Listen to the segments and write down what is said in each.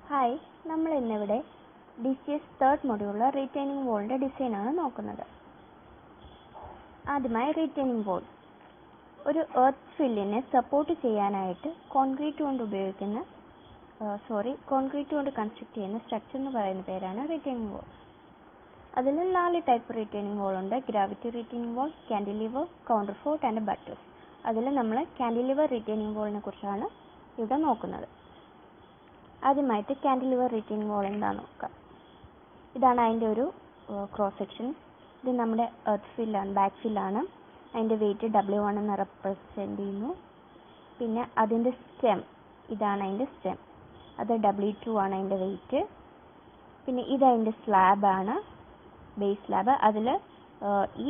Hi, നമ്മൾ ഇന്നിവിടെ DCS third മൊഡ്യൂളിലെ റീറ്റെയിനിങ് വോളിൻ്റെ ഡിസൈനാണ് നോക്കുന്നത്. ആദ്യമായി റീറ്റെയിനിങ് വോൾ ഒരു എർത്ത് ഫില്ലിനെ സപ്പോർട്ട് ചെയ്യാനായിട്ട് കോൺക്രീറ്റ് കൊണ്ട് കൺസ്ട്രക്ട് ചെയ്യുന്ന സ്ട്രക്ചർ എന്ന് പറയുന്ന പേരാണ് റീറ്റെയിനിങ് വോൾ. അതിൽ 4 ടൈപ്പ് റീറ്റെയിനിങ് വോൾ ഉണ്ട്: gravity retaining wall, cantilever, counterfort and buttress. അതിൽ നമ്മൾ കാൻഡിലിവർ റീറ്റെയിനിങ് വോളിനെ കുറിച്ചാണ് ഇവിടെ നോക്കുന്നത്. ആദ്യമായിട്ട് കാൻഡിലിവർ റീറ്റെയിനിങ് വോൾ എന്താണെന്ന് നോക്കാം. ഇതാണ് അതിൻ്റെ ഒരു ക്രോസ് സെക്ഷൻ. ഇത് നമ്മുടെ എർത്ത് ഫില്ലാണ്, ബാക്ക് ഫില്ലാണ്. അതിൻ്റെ വെയിറ്റ് W1 എന്ന് റെപ്രസെൻറ്റ് ചെയ്യുന്നു. പിന്നെ അതിൻ്റെ സ്റ്റെം, ഇതാണ് അതിൻ്റെ സ്റ്റെം, അത് W2 ആണ് അതിൻ്റെ വെയിറ്റ്. പിന്നെ ഇതതിൻ്റെ സ്ലാബാണ്, ബേസ് സ്ലാബ്. അതിൽ ഈ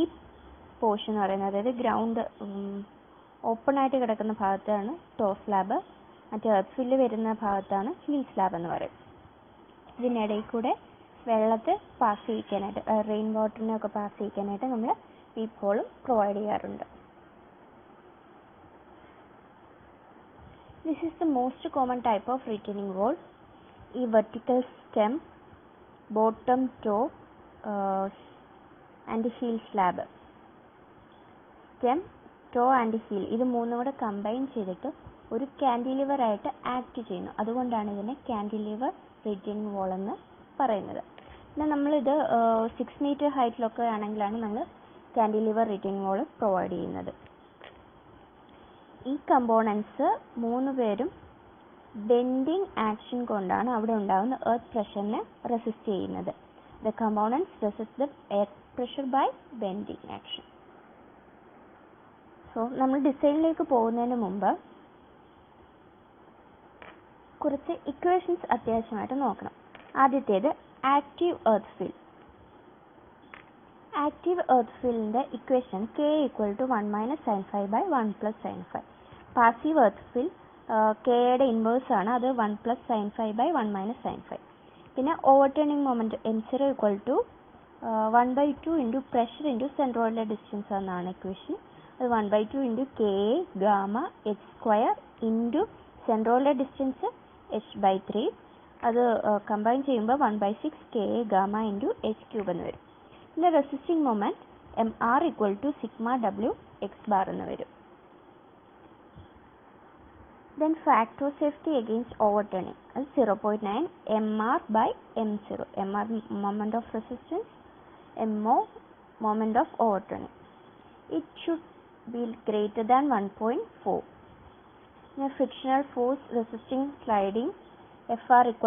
പോർഷൻ എന്ന് പറയുന്നത്, അതായത് ഗ്രൗണ്ട് ഓപ്പണായിട്ട് കിടക്കുന്ന ഭാഗത്താണ് ടോ സ്ലാബ്, മറ്റേ എർത്ത് ഫില്ല് വരുന്ന ഭാഗത്താണ് ഹീൽ സ്ലാബ് എന്ന് പറയും. ഇതിനിടയിൽ കൂടെ വെള്ളത്തെ പാസ് ചെയ്യിക്കാനായിട്ട്, റെയിൻ വാട്ടറിനെയൊക്കെ പാസ് ചെയ്യിക്കാനായിട്ട് നമ്മൾ പീപ്പ് ഹോളും പ്രൊവൈഡ് ചെയ്യാറുണ്ട്. This is the most common type of retaining wall. ഈ vertical stem, bottom toe and heel slab, stem, toe and heel, ഇത് മൂന്നും കൂടെ കമ്പൈൻ ചെയ്തിട്ട് ഒരു കാൻഡിലിവർ ആയിട്ട് ആക്ട് ചെയ്യുന്നു. അതുകൊണ്ടാണ് ഇതിനെ കാൻഡിലിവർ റീറ്റെയിനിങ് വോൾ എന്ന് പറയുന്നത്. പിന്നെ നമ്മളിത് 6 മീറ്റർ ഹൈറ്റിലൊക്കെ ആണെങ്കിലാണ് നമ്മൾ കാൻഡിലിവർ റീറ്റെയിനിങ് വോൾ പ്രൊവൈഡ് ചെയ്യുന്നത്. ഈ കമ്പോണൻസ് 3 പേരും ബെൻഡിങ് ആക്ഷൻ കൊണ്ടാണ് അവിടെ ഉണ്ടാകുന്ന എർത്ത് പ്രഷറിനെ റെസിസ്റ്റ് ചെയ്യുന്നത്. The components resist the earth pressure by bending action. So നമ്മൾ ഡിസൈനിലേക്ക് പോകുന്നതിന് മുമ്പ് കുറച്ച് ഇക്വേഷൻസ് അത്യാവശ്യമായിട്ട് നോക്കണം. ആദ്യത്തേത് active earth fill. Active earth ഫില്ലിൻ്റെ equation K = 1 - sin phi / 1 + sin phi. Passive earth ഫിൽ Kയുടെ ഇൻവേഴ്സ് ആണ്, അത് 1 + sin phi / 1 - sin phi. പിന്നെ ഓവർടേണിംഗ് മൊമെന്റ് M0 = 1/2 × പ്രഷർ × സെൻട്രോയിഡിലെ ഡിസ്റ്റൻസ് എന്നാണ് ഇക്വേഷൻ. അത് 1/2 × Ka ഗാമ h² × സെൻട്രോയിഡിലെ ഡിസ്റ്റൻസ് h/3. അത് കമ്പൈൻ ചെയ്യുമ്പോൾ 1/6 Ka ഗാമ × h³ എന്ന് വരും. പിന്നെ resisting moment Mr = σw x bar എന്ന് വരും. Then factor of safety against overturning, അത് 0.9 Mr/M0. Mr moment of resistance, Mo moment of overturning. It should be greater than 1.4. Now frictional force resisting sliding, Fr =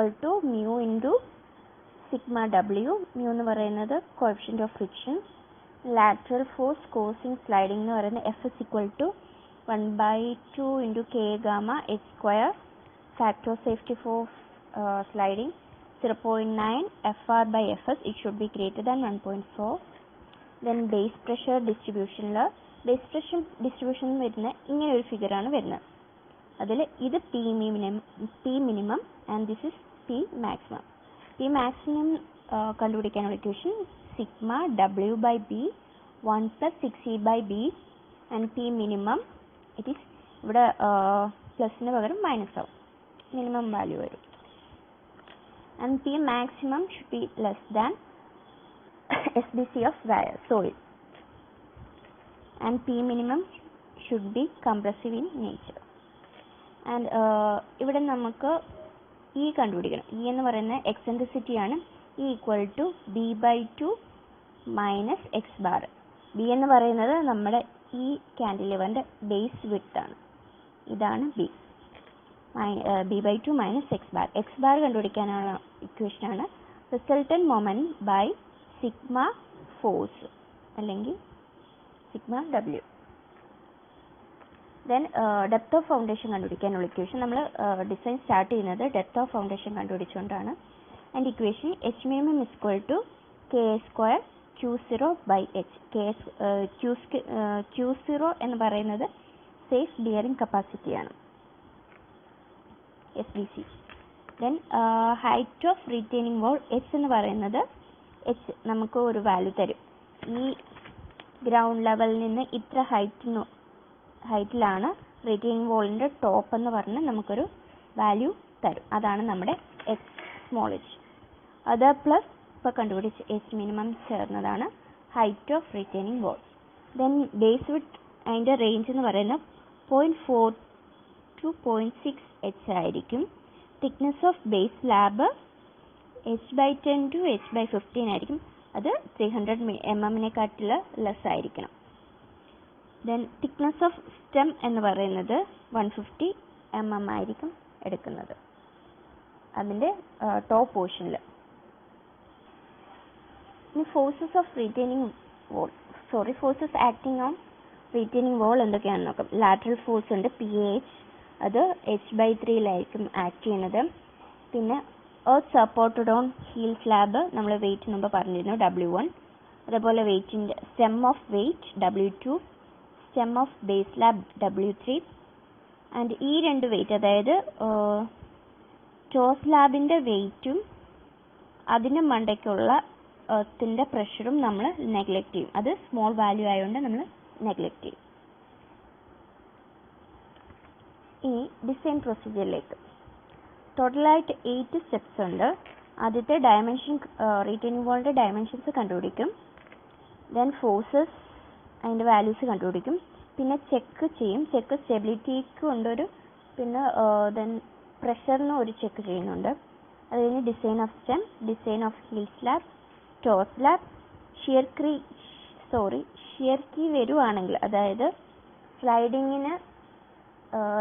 mu × σw. mu എന്ന് പറയുന്നത് coefficient of friction. lateral force causing sliding എന്ന് പറയുന്നത് Fs = 1/2 × K gamma h². factor of safety for sliding 0.9 Fr/Fs. it should be greater than 1.4. then base pressure distribution. base pressure distribution വരുന്ന ഇങ്ങനെ ഒരു figure ആണ് വരുന്നത്. അതിൽ ഇത് P minimum and this is P maximum. P maximum കണ്ടുപിടിക്കാനുള്ള equation σw/b 1 + 6e/b and P minimum it is ഇവിടെ പ്ലസിന് പകരം മൈനസ് ആവും, മിനിമം വാല്യൂ വരും. and P maximum should be less than SBC of soil and P minimum should be compressive in nature. and ഇവിടെ നമുക്ക് E കണ്ടുപിടിക്കണം. E എന്ന് പറയുന്നത് eccentricity ആണ്. E = b/2 - x bar. B എന്ന് പറയുന്നത് നമ്മുടെ ഈ കാൻഡിലിവറിൻ്റെ ബേസ് വിഡ്ത്ത് ആണ്. ഇതാണ് B. b/2 - x bar. x bar കണ്ടുപിടിക്കാനുള്ള ഇക്വേഷനാണ് resultant moment by sigma force അല്ലെങ്കിൽ σw. then depth of foundation കണ്ടുപിടിക്കാനുള്ള ഇക്വേഷൻ, നമ്മൾ ഡിസൈൻ സ്റ്റാർട്ട് ചെയ്യുന്നത് ഡെപ്ത് ഓഫ് ഫൗണ്ടേഷൻ കണ്ടുപിടിച്ചുകൊണ്ടാണ്. And equation H minimum = Ka² Q0/h. Q0 എന്ന് പറയുന്നത് സേഫ് ബിയറിംഗ് കപ്പാസിറ്റിയാണ്, SBC. then height of retaining wall H എന്ന് പറയുന്നത്, H നമുക്ക് ഒരു വാല്യൂ തരും. ഈ ഗ്രൗണ്ട് ലെവലിൽ നിന്ന് ഇത്ര ഹൈറ്റിലാണ് റീറ്റെയിനിങ് വോളിൻ്റെ ടോപ്പ് എന്ന് പറഞ്ഞ് നമുക്കൊരു വാല്യൂ തരും. അതാണ് നമ്മുടെ എച്ച് സ്മോൾ എച്ച്. അത് പ്ലസ് ഇപ്പോൾ കണ്ടുപിടിച്ച് എച്ച് മിനിമം ചേർന്നതാണ് height of retaining wall. Then base width അതിൻ്റെ റേഞ്ച് എന്ന് പറയുന്നത് 0.4 to 0.6 h ആയിരിക്കും. Thickness of base slab h/10 to h/15 ആയിരിക്കും. അത് 300 mm ലെസ് ആയിരിക്കണം. ദെൻ തിക്നെസ് ഓഫ് സ്റ്റെം എന്ന് പറയുന്നത് 150 mm ആയിരിക്കും എടുക്കുന്നത് അതിൻ്റെ ടോപ്പ് പോർഷനിൽ. ഇനി forces of retaining wall forces acting on retaining wall എന്തൊക്കെയാണെന്ന് നോക്കാം. ലാറ്ററൽ ഫോഴ്സ് ഉണ്ട് PH, അത് h/3 ആക്ട് ചെയ്യുന്നത്. പിന്നെ earth supported on heel slab നമ്മൾ വെയിറ്റ് മുമ്പ് പറഞ്ഞിരുന്നു W1. അതേപോലെ വെയിറ്റിൻ്റെ stem of weight W2, stem of base slab W3. And ഈ രണ്ട് വെയിറ്റ് അതായത് ടോ സ്ലാബിൻ്റെ വെയിറ്റും അതിന് മണ്ടയ്ക്കുള്ള എർത്തിൻ്റെ പ്രഷറും നമ്മൾ നെഗ്ലക്റ്റ് ചെയ്യും. അത് സ്മോൾ വാല്യൂ ആയതുകൊണ്ട് നമ്മൾ നെഗ്ലക്റ്റ് ചെയ്യും. ഇനി ഡിസൈൻ പ്രൊസീജിയറിലേക്ക്. ടോട്ടലായിട്ട് 8 സ്റ്റെപ്സ് ഉണ്ട്. ആദ്യത്തെ ഡയമെൻഷൻ റീറ്റെയിനിങ് വാളിൻ്റെ ഡയമെൻഷൻസ് കണ്ടുപിടിക്കും. ദെൻ ഫോഴ്സസ് അതിൻ്റെ വാല്യൂസ് കണ്ടുപിടിക്കും. പിന്നെ ചെക്ക് ചെയ്യും. ചെക്ക് സ്റ്റെബിലിറ്റിക്ക് ഉണ്ടൊരു, പിന്നെ ദെൻ പ്രഷറിനും ഒരു ചെക്ക് ചെയ്യുന്നുണ്ട്. അത് കഴിഞ്ഞ് design of stem, design of heel slab, toe slab, shear key വരുവാണെങ്കിൽ, അതായത് സ്ലൈഡിങ്ങിന്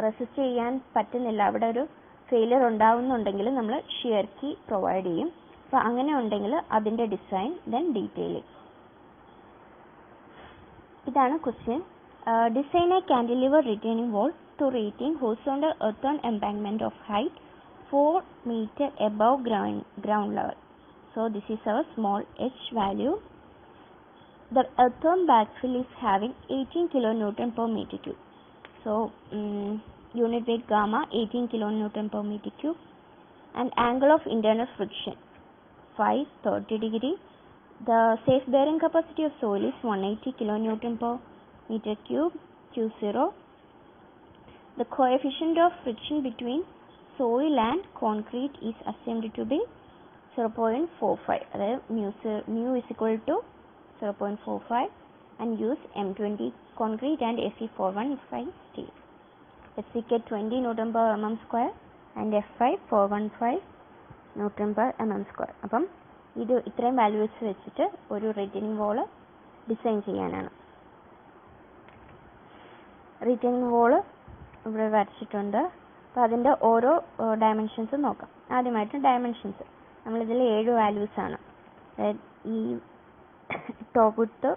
റെസിസ്റ്റ് ചെയ്യാൻ പറ്റുന്നില്ല, അവിടെ ഒരു ഫെയിലിയർ ഉണ്ടാവുന്നുണ്ടെങ്കിൽ നമ്മൾ ഷിയർ കീ പ്രൊവൈഡ് ചെയ്യും. അപ്പോൾ അങ്ങനെ ഉണ്ടെങ്കിൽ അതിൻ്റെ ഡിസൈൻ, ദെൻ ഡീറ്റെയിലിംഗ്. ഇതാണ് question. Design a cantilever retaining wall to retain horizontal earthen embankment of height 4 meter above ground level. So this is our small h value. The earthen backfill is having 18 kilonewton per meter cube. So unit weight gamma 18 kilonewton per meter cube, and angle of internal friction phi 30 degree. The safe bearing capacity of soil is 180 kilonewton per meter cube Q0. The coefficient of friction between soil and concrete is assumed to be 0.45. mu is equal to 0.45, and use M20 concrete and Fe415 steel. SCK 20 Newton per mm square and F5 415 Newton per mm square. അപ്പം ഇത് ഇത്രയും values വെച്ചിട്ട് ഒരു retaining വാൾ design ചെയ്യാനാണ്. Retaining വാൾ ഇവിടെ വരച്ചിട്ടുണ്ട്. അപ്പോൾ അതിൻ്റെ ഓരോ ഡയമെൻഷൻസും നോക്കാം. ആദ്യമായിട്ട് ഡയമെൻഷൻസ് നമ്മളിതിൽ 7 വാല്യൂസാണ്. അതായത് ഈ top width,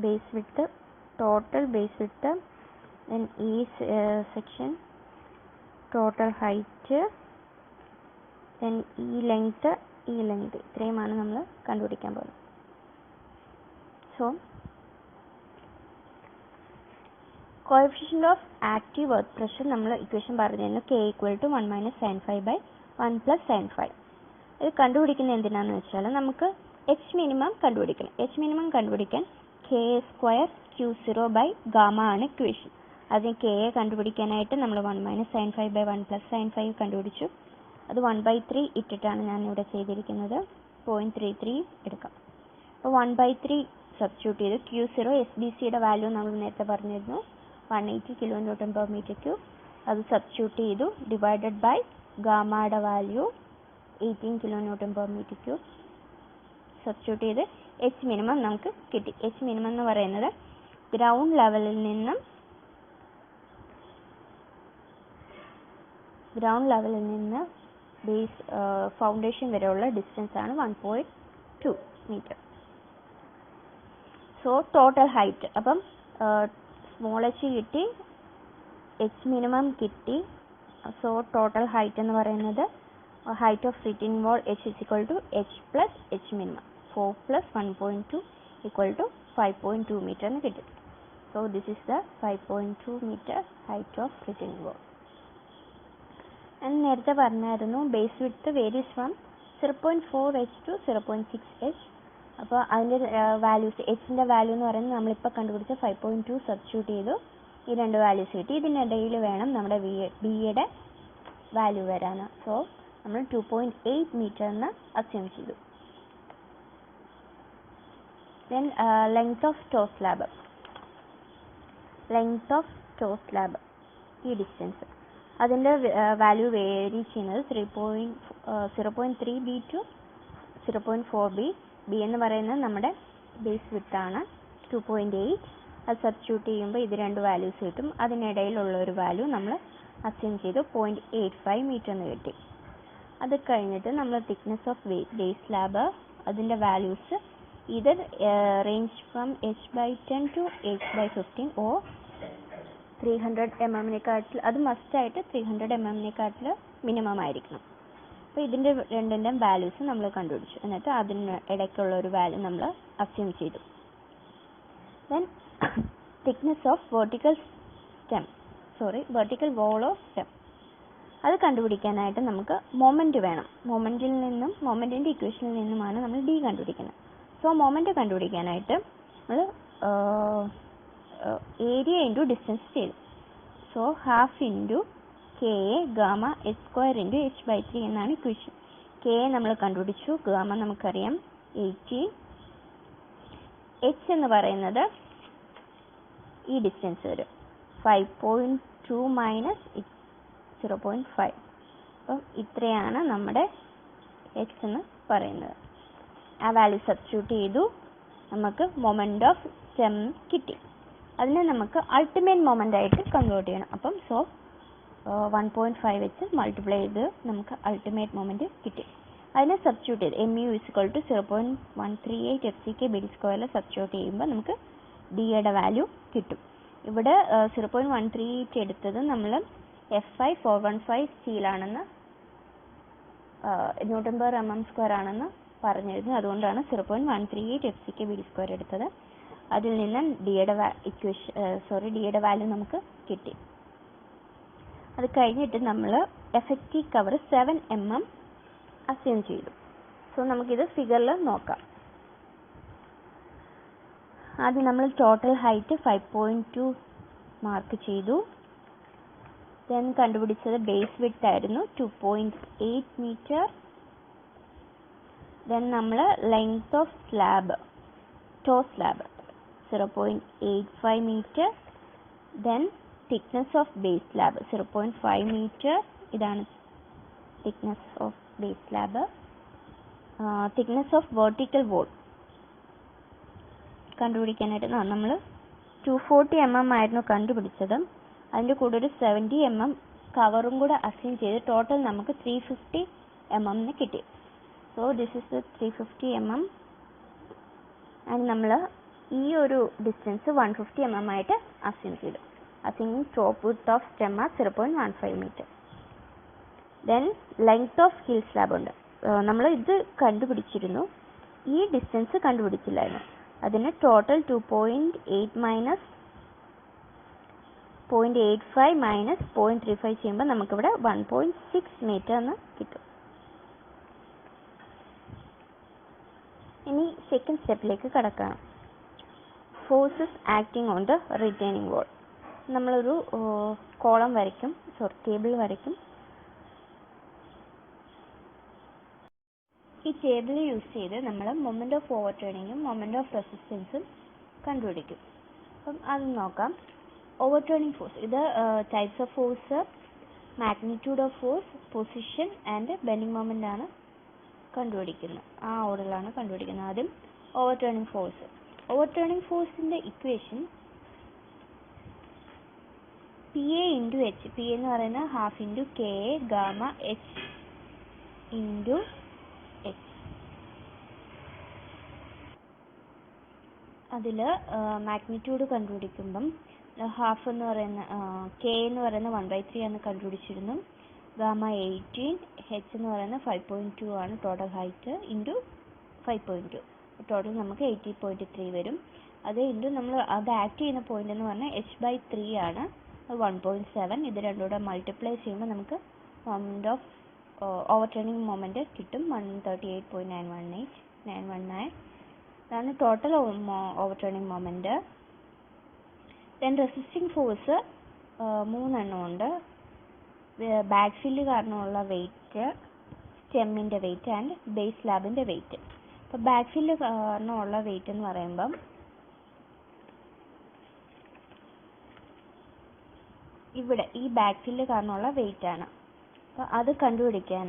base width, total base width, then ഈ സെക്ഷൻ ടോട്ടൽ ഹൈറ്റ്, ദെൻ ഈ ലെങ്ത്ത്, ഇത്രയുമാണ് നമ്മൾ കണ്ടുപിടിക്കാൻ പോകുന്നത്. So coefficient of active earth pressure നമ്മൾ ഇക്വേഷൻ പറഞ്ഞിരുന്നു. K = 1 - sin phi / 1 + sin phi. ഇത് കണ്ടുപിടിക്കുന്നത് എന്തിനാണെന്ന് വെച്ചാൽ നമുക്ക് H മിനിമം കണ്ടുപിടിക്കണം. H മിനിമം കണ്ടുപിടിക്കാൻ K² Q0/γ ആണ് ഇക്വേഷൻ. അതിന് K കണ്ടുപിടിക്കാനായിട്ട് നമ്മൾ 1 - sin phi / 1 + sin phi കണ്ടുപിടിച്ചു. അത് 1/3 ഇട്ടിട്ടാണ് ഞാൻ ഇവിടെ ചെയ്തിരിക്കുന്നത്. 0.33 എടുക്കാം. അപ്പോൾ 1/3 സബ്സ്റ്റിറ്റ്യൂട്ട് ചെയ്ത് Q0 SBCയുടെ വാല്യൂ നമ്മൾ നേരത്തെ പറഞ്ഞിരുന്നു 180 kilonewton per meter cube. അത് സബ്സ്റ്റിറ്റ്യൂട്ട് ചെയ്തു. ഡിവൈഡഡ് ബൈ ഗാമയുടെ value 18 kilonewton per meter cube. Substitute ചെയ്ത് H മിനിമം നമുക്ക് കിട്ടി. H മിനിമം എന്ന് പറയുന്നത് ഗ്രൗണ്ട് ലെവലിൽ നിന്ന് ബേസ് ഫൗണ്ടേഷൻ വരെയുള്ള ഡിസ്റ്റൻസ് ആണ് 1.2 മീറ്റർ. സോ ടോട്ടൽ ഹൈറ്റ്, അപ്പം സ്മോൾ h കിട്ടി, H മിനിമം കിട്ടി. സോ ടോട്ടൽ ഹൈറ്റ് എന്ന് പറയുന്നത് height of retaining wall H = H + H minimum 4 + 1.2 = 5.2 metre എന്ന് കിട്ടി. So this is the 5.2 metre height of retaining wall. നേരത്തെ പറഞ്ഞായിരുന്നു base width varies from 0.4h to 0.6h. അപ്പോൾ അതിൻ്റെ വാല്യൂസ്, എച്ചിൻ്റെ വാല്യൂ എന്ന് പറയുന്നത് നമ്മളിപ്പോൾ കണ്ടുപിടിച്ച 5.2 സബ്സ്റ്റിറ്റ്യൂട്ട് ചെയ്തു. ഈ രണ്ട് വാല്യൂസ് കിട്ടി. ഇതിനിടയിൽ വേണം നമ്മുടെ ബിയുടെ വാല്യൂ വരാൻ. സോ നമ്മൾ 2.8 മീറ്റർ എന്ന് അസ്യൂം ചെയ്തു. Then length of toe slab ഈ ഡിസ്റ്റൻസ് അതിൻ്റെ വാല്യൂ വേരി ചെയ്യുന്നത് 0.3 ബി ടു 0.4 ബി എന്ന് പറയുന്നത് നമ്മുടെ ബേസ് വിഡ്ത്താണ് 2.8. അത് സബ്സ്റ്റിറ്റ്യൂട്ട് ചെയ്യുമ്പോൾ ഇത് രണ്ട് വാല്യൂസ് കിട്ടും. അതിനിടയിലുള്ള ഒരു വാല്യൂ നമ്മൾ അസ്യൂം ചെയ്തു 0.85 മീറ്റർ എന്ന് കിട്ടി. അത് കഴിഞ്ഞിട്ട് നമ്മൾ തിക്നെസ് ഓഫ് ബേസ് സ്ലാബ് അതിൻ്റെ വാല്യൂസ് ഇത് range from h/10 to h/15 or 300 mm അത് മസ്റ്റായിട്ട് 300 mm മിനിമം ആയിരിക്കണം. അപ്പോൾ ഇതിൻ്റെ രണ്ടിൻ്റെയും വാല്യൂസ് നമ്മൾ കണ്ടുപിടിച്ചു. എന്നിട്ട് അതിന് ഇടയ്ക്കുള്ള ഒരു വാല്യൂ നമ്മൾ അസ്യൂം ചെയ്തു. Then thickness of vertical wall of stem അത് കണ്ടുപിടിക്കാനായിട്ട് നമുക്ക് മൊമെൻറ്റ് വേണം. മൊമെൻറ്റിൻ്റെ ഇക്വേഷനിൽ നിന്നുമാണ് നമ്മൾ ഡി കണ്ടുപിടിക്കുന്നത്. സോ മൊമെൻറ്റ് കണ്ടുപിടിക്കാനായിട്ട് നമ്മൾ ഏരിയ ഇൻറ്റു ഡിസ്റ്റൻസ് ചെയ്തു. So half into K A gamma h square into h/3 എന്നാണ് ഇക്വേഷൻ. കെ എ നമ്മൾ കണ്ടുപിടിച്ചു, ഗാമ നമുക്കറിയാം 18, h എന്ന് പറയുന്നത് ഈ ഡിസ്റ്റൻസ് വരും 5.2 മൈനസ് 0.5. അപ്പം ഇത്രയാണ് നമ്മുടെ h എന്ന് പറയുന്നത്. ആ വാല്യൂ സബ്സ്റ്റിറ്റ്യൂട്ട് ചെയ്തു, നമുക്ക് മൊമെൻ്റ് ഓഫ് സ്റ്റെം കിട്ടി. അതിനെ നമുക്ക് അൾട്ടിമേറ്റ് മൊമെൻ്റ് ആയിട്ട് കൺവേർട്ട് ചെയ്യണം. അപ്പം 1.5 വെച്ച് മൾട്ടിപ്ലൈ ചെയ്ത് നമുക്ക് അൾട്ടിമേറ്റ് മൊമെൻ്റ് കിട്ടി. അതിനെ സബ്സ്റ്റിറ്റ്യൂട്ട് ചെയ്ത് mu = 0.138 FCK/BD സ്ക്വയറിൽ സബ്സ്റ്റിറ്റ്യൂട്ട് ചെയ്യുമ്പോൾ നമുക്ക് ഡിയുടെ വാല്യൂ കിട്ടും. ഇവിടെ 0.138 എടുത്തത് നമ്മൾ FI 415 സ്റ്റീലാണെന്ന് Nm² ആണെന്ന് പറഞ്ഞിരുന്നു. അതുകൊണ്ടാണ് 0.138 FCK/BD സ്ക്വയർ എടുത്തത്. അതിൽ നിന്ന് ഡിയുടെ വാല്യൂ നമുക്ക് കിട്ടി. അത് കഴിഞ്ഞിട്ട് നമ്മൾ എഫക്റ്റീവ് കവർ 7 mm അസ്യൂം ചെയ്തു. സോ നമുക്കിത് ഫിഗറിൽ നോക്കാം. ആദ്യം നമ്മൾ ടോട്ടൽ ഹൈറ്റ് 5.2 മാർക്ക് ചെയ്തു. ദെൻ കണ്ടുപിടിച്ചത് ബേസ് വിഡ്ത്ത് ആയിരുന്നു 2.8 മീറ്റർ. ദെൻ നമ്മൾ length of toe slab 0.85 metre. Then thickness of base slab 0.5 meter. ഇതാണ് thickness of base slab. thickness of vertical wall കണ്ടുപിടിക്കാനായിട്ട് നമ്മൾ 240 mm ആയിരുന്നു കണ്ടുപിടിച്ചത്. അതിൻ്റെ കൂടെ ഒരു 70 mm കവറും കൂടെ അസ്യൂം ചെയ്ത് ടോട്ടൽ നമുക്ക് 350 mm കിട്ടി. So this is 350 mm and നമ്മൾ ഈ ഒരു ഡിസ്റ്റൻസ് 150 mm ആയിട്ട് അസ്യൂം ചെയ്തു. assuming top width of stem as 0.15 meter. Then length of heel slab ഉണ്ട്. നമ്മൾ ഇത് കണ്ടുപിടിച്ചിരുന്നു, ഈ ഡിസ്റ്റൻസ് കണ്ടുപിടിച്ചില്ലായിരുന്നു. അതിന് ടോട്ടൽ 2.8 മൈനസ് 0.85 മൈനസ് 0.35 ചെയ്യുമ്പോൾ നമുക്കിവിടെ 1.6 മീറ്റർ എന്ന് കിട്ടും. ഇനി സെക്കൻഡ് സ്റ്റെപ്പിലേക്ക് കടക്കാം. Forces acting on the retaining wall. നമ്മളൊരു കോളം വരയ്ക്കും, ടേബിൾ വരയ്ക്കും. ഈ ടേബിൾ യൂസ് ചെയ്ത് നമ്മൾ മൊമെൻ്റ് ഓഫ് ഓവർ ടേണിങ്ങും മൊമെൻ്റ് ഓഫ് റെസിസ്റ്റൻസും കണ്ടുപിടിക്കും. അപ്പം അത് നോക്കാം. ഓവർ ടേണിംഗ് ഫോഴ്സ്, ഇത് types of force, magnitude of force, position and bending moment ആണ് കണ്ടുപിടിക്കുന്നത്. ആ ഓർഡറിലാണ് കണ്ടുപിടിക്കുന്നത്. ആദ്യം overturning force. Overturning ഫോഴ്സിൻ്റെ equation PA into H. PA എന്ന് പറയുന്നത് half into KA gamma H into H. അതിൽ മാഗ്നിറ്റ്യൂഡ് കണ്ടുപിടിക്കുമ്പം ഹാഫ് എന്ന് പറയുന്ന K എന്ന് പറയുന്ന 1/3 ആണ് കണ്ടുപിടിച്ചിരുന്നു. ഗാമ 18, H എന്ന് പറയുന്നത് 5.2 ആണ് ടോട്ടൽ ഹൈറ്റ് ഇൻറ്റു 5.2. ടോട്ടൽ നമുക്ക് 80.3 വരും. അത് ഇൻറ്റു നമ്മൾ അത് ആക്ട് ചെയ്യുന്ന പോയിന്റ് എന്ന് പറഞ്ഞാൽ H/3 ആണ്, 1.7. ഇത് രണ്ടും കൂടെ മൾട്ടിപ്ലൈ ചെയ്യുമ്പോൾ നമുക്ക് moment of overturning moment കിട്ടും 138.919. അതാണ് total overturning moment. Then resisting force 3 എണ്ണം ഉണ്ട്. ബാക്ക് ഫീൽഡ് കാരണമുള്ള വെയിറ്റ്, സ്റ്റെമ്മിൻ്റെ വെയിറ്റ് ആൻഡ് ബേസ് സ്ലാബിൻ്റെ വെയിറ്റ്. അപ്പോൾ ബാക്ക് ഫില്ല് കാരണമുള്ള വെയിറ്റ് എന്ന് പറയുമ്പം ഇവിടെ ഈ ബാക്ക് ഫില്ല് കാരണമുള്ള വെയിറ്റ് ആണ്. അപ്പോൾ അത് കണ്ടുപിടിക്കാൻ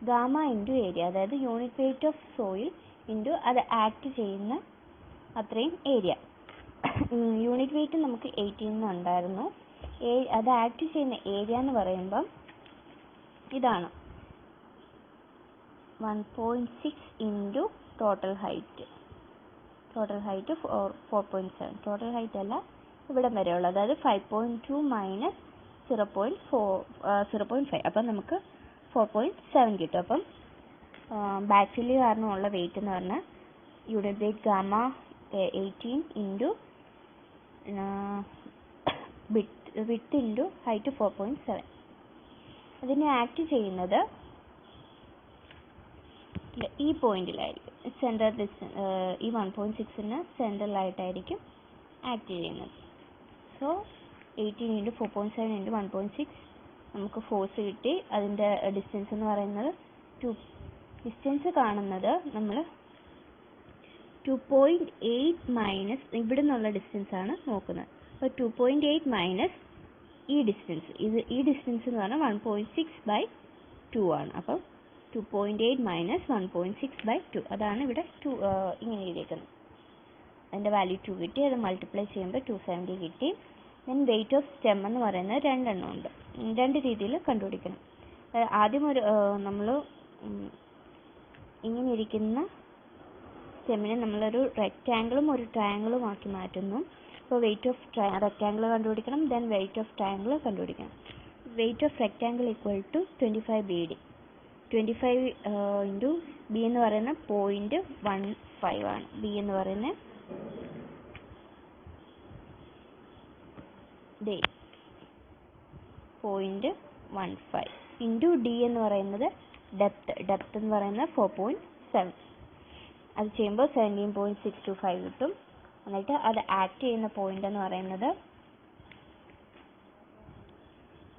ഗാമ ഇൻറ്റു ഏരിയ, അതായത് unit weight of soil into അത് ആക്ട് ചെയ്യുന്ന അത്രയും ഏരിയ. യൂണിറ്റ് വെയിറ്റ് നമുക്ക് 18 ഉണ്ടായിരുന്നു. അത് ആക്ട് ചെയ്യുന്ന ഏരിയ എന്ന് പറയുമ്പം ഇതാണ് 1.6 into total height. Total height 4.7. Total height അല്ല, ഇവിടെ വരെയുള്ളത്, അതായത് 5.2 മൈനസ് 0.5. അപ്പം നമുക്ക് 4.7 കിട്ടും. അപ്പം ബാക്ക് ഫില്ല് കാരണമുള്ള വെയിറ്റ് എന്ന് പറഞ്ഞാൽ unit weight gamma 18 into width into height 4.7. അതിനെ ആക്ട് ചെയ്യുന്നത് ഈ പോയിന്റിലായിരിക്കും, സെൻട്രൽ ഡിസ്റ്റൻസ്. ഈ 1.6ന് സെൻട്രലായിട്ടായിരിക്കും ആക്ട് ചെയ്യുന്നത്. സോ 18 ഇൻറ്റു 4.7 ഇൻറ്റു 1.6 നമുക്ക് ഫോഴ്സ് കിട്ടി. അതിൻ്റെ ഡിസ്റ്റൻസ് എന്ന് പറയുന്നത് 2. ഡിസ്റ്റൻസ് കാണുന്നത് നമ്മൾ 2.8 മൈനസ് ഇവിടെ നിന്നുള്ള ഡിസ്റ്റൻസ് ആണ് നോക്കുന്നത്. അപ്പോൾ 2.8 മൈനസ് ഈ ഡിസ്റ്റൻസ്, ഈ ഡിസ്റ്റൻസ് എന്ന് പറഞ്ഞാൽ 1.6/2 ആണ്. അപ്പം 2.8 മൈനസ് 1.6/2, അതാണ് ഇവിടെ 2 ഇങ്ങനെ എഴുതിയേക്കുന്നത്. അതിൻ്റെ വാല്യൂ 2 കിട്ടി. അത് മൾട്ടിപ്ലൈ ചെയ്യുമ്പോൾ 270 കിട്ടി. ദെൻ വെയിറ്റ് ഓഫ് സ്റ്റെം എന്ന് പറയുന്നത് 2 എണ്ണം ഉണ്ട്. 2 രീതിയിൽ കണ്ടുപിടിക്കണം. ആദ്യം നമ്മൾ ഇങ്ങനെ ഇരിക്കുന്ന സ്റ്റെമ്മിനെ നമ്മളൊരു റെക്റ്റാങ്കിളും ഒരു ട്രയാങ്കിളും ആക്കി മാറ്റുന്നു. അപ്പോൾ വെയിറ്റ് ഓഫ് റെക്റ്റാങ്കിൾ കണ്ടുപിടിക്കണം. ദെൻ വെയിറ്റ് ഓഫ് ട്രയാങ്കിൾ കണ്ടുപിടിക്കണം. Weight of rectangle equal to 25 BD. 25 into b എന്ന് പറയുന്ന 0.15 ആണ്. ബി എന്ന് പറയുന്ന ഡേ 0.15 ഇൻറ്റു ഡി എന്ന് പറയുന്നത് ഡെപ്ത് എന്ന് പറയുന്നത് 4.7. അത് ചെയ്യുമ്പോൾ 17.625 കിട്ടും. എന്നിട്ട് അത് ആക്ട് ചെയ്യുന്ന പോയിന്റ് എന്ന് പറയുന്നത്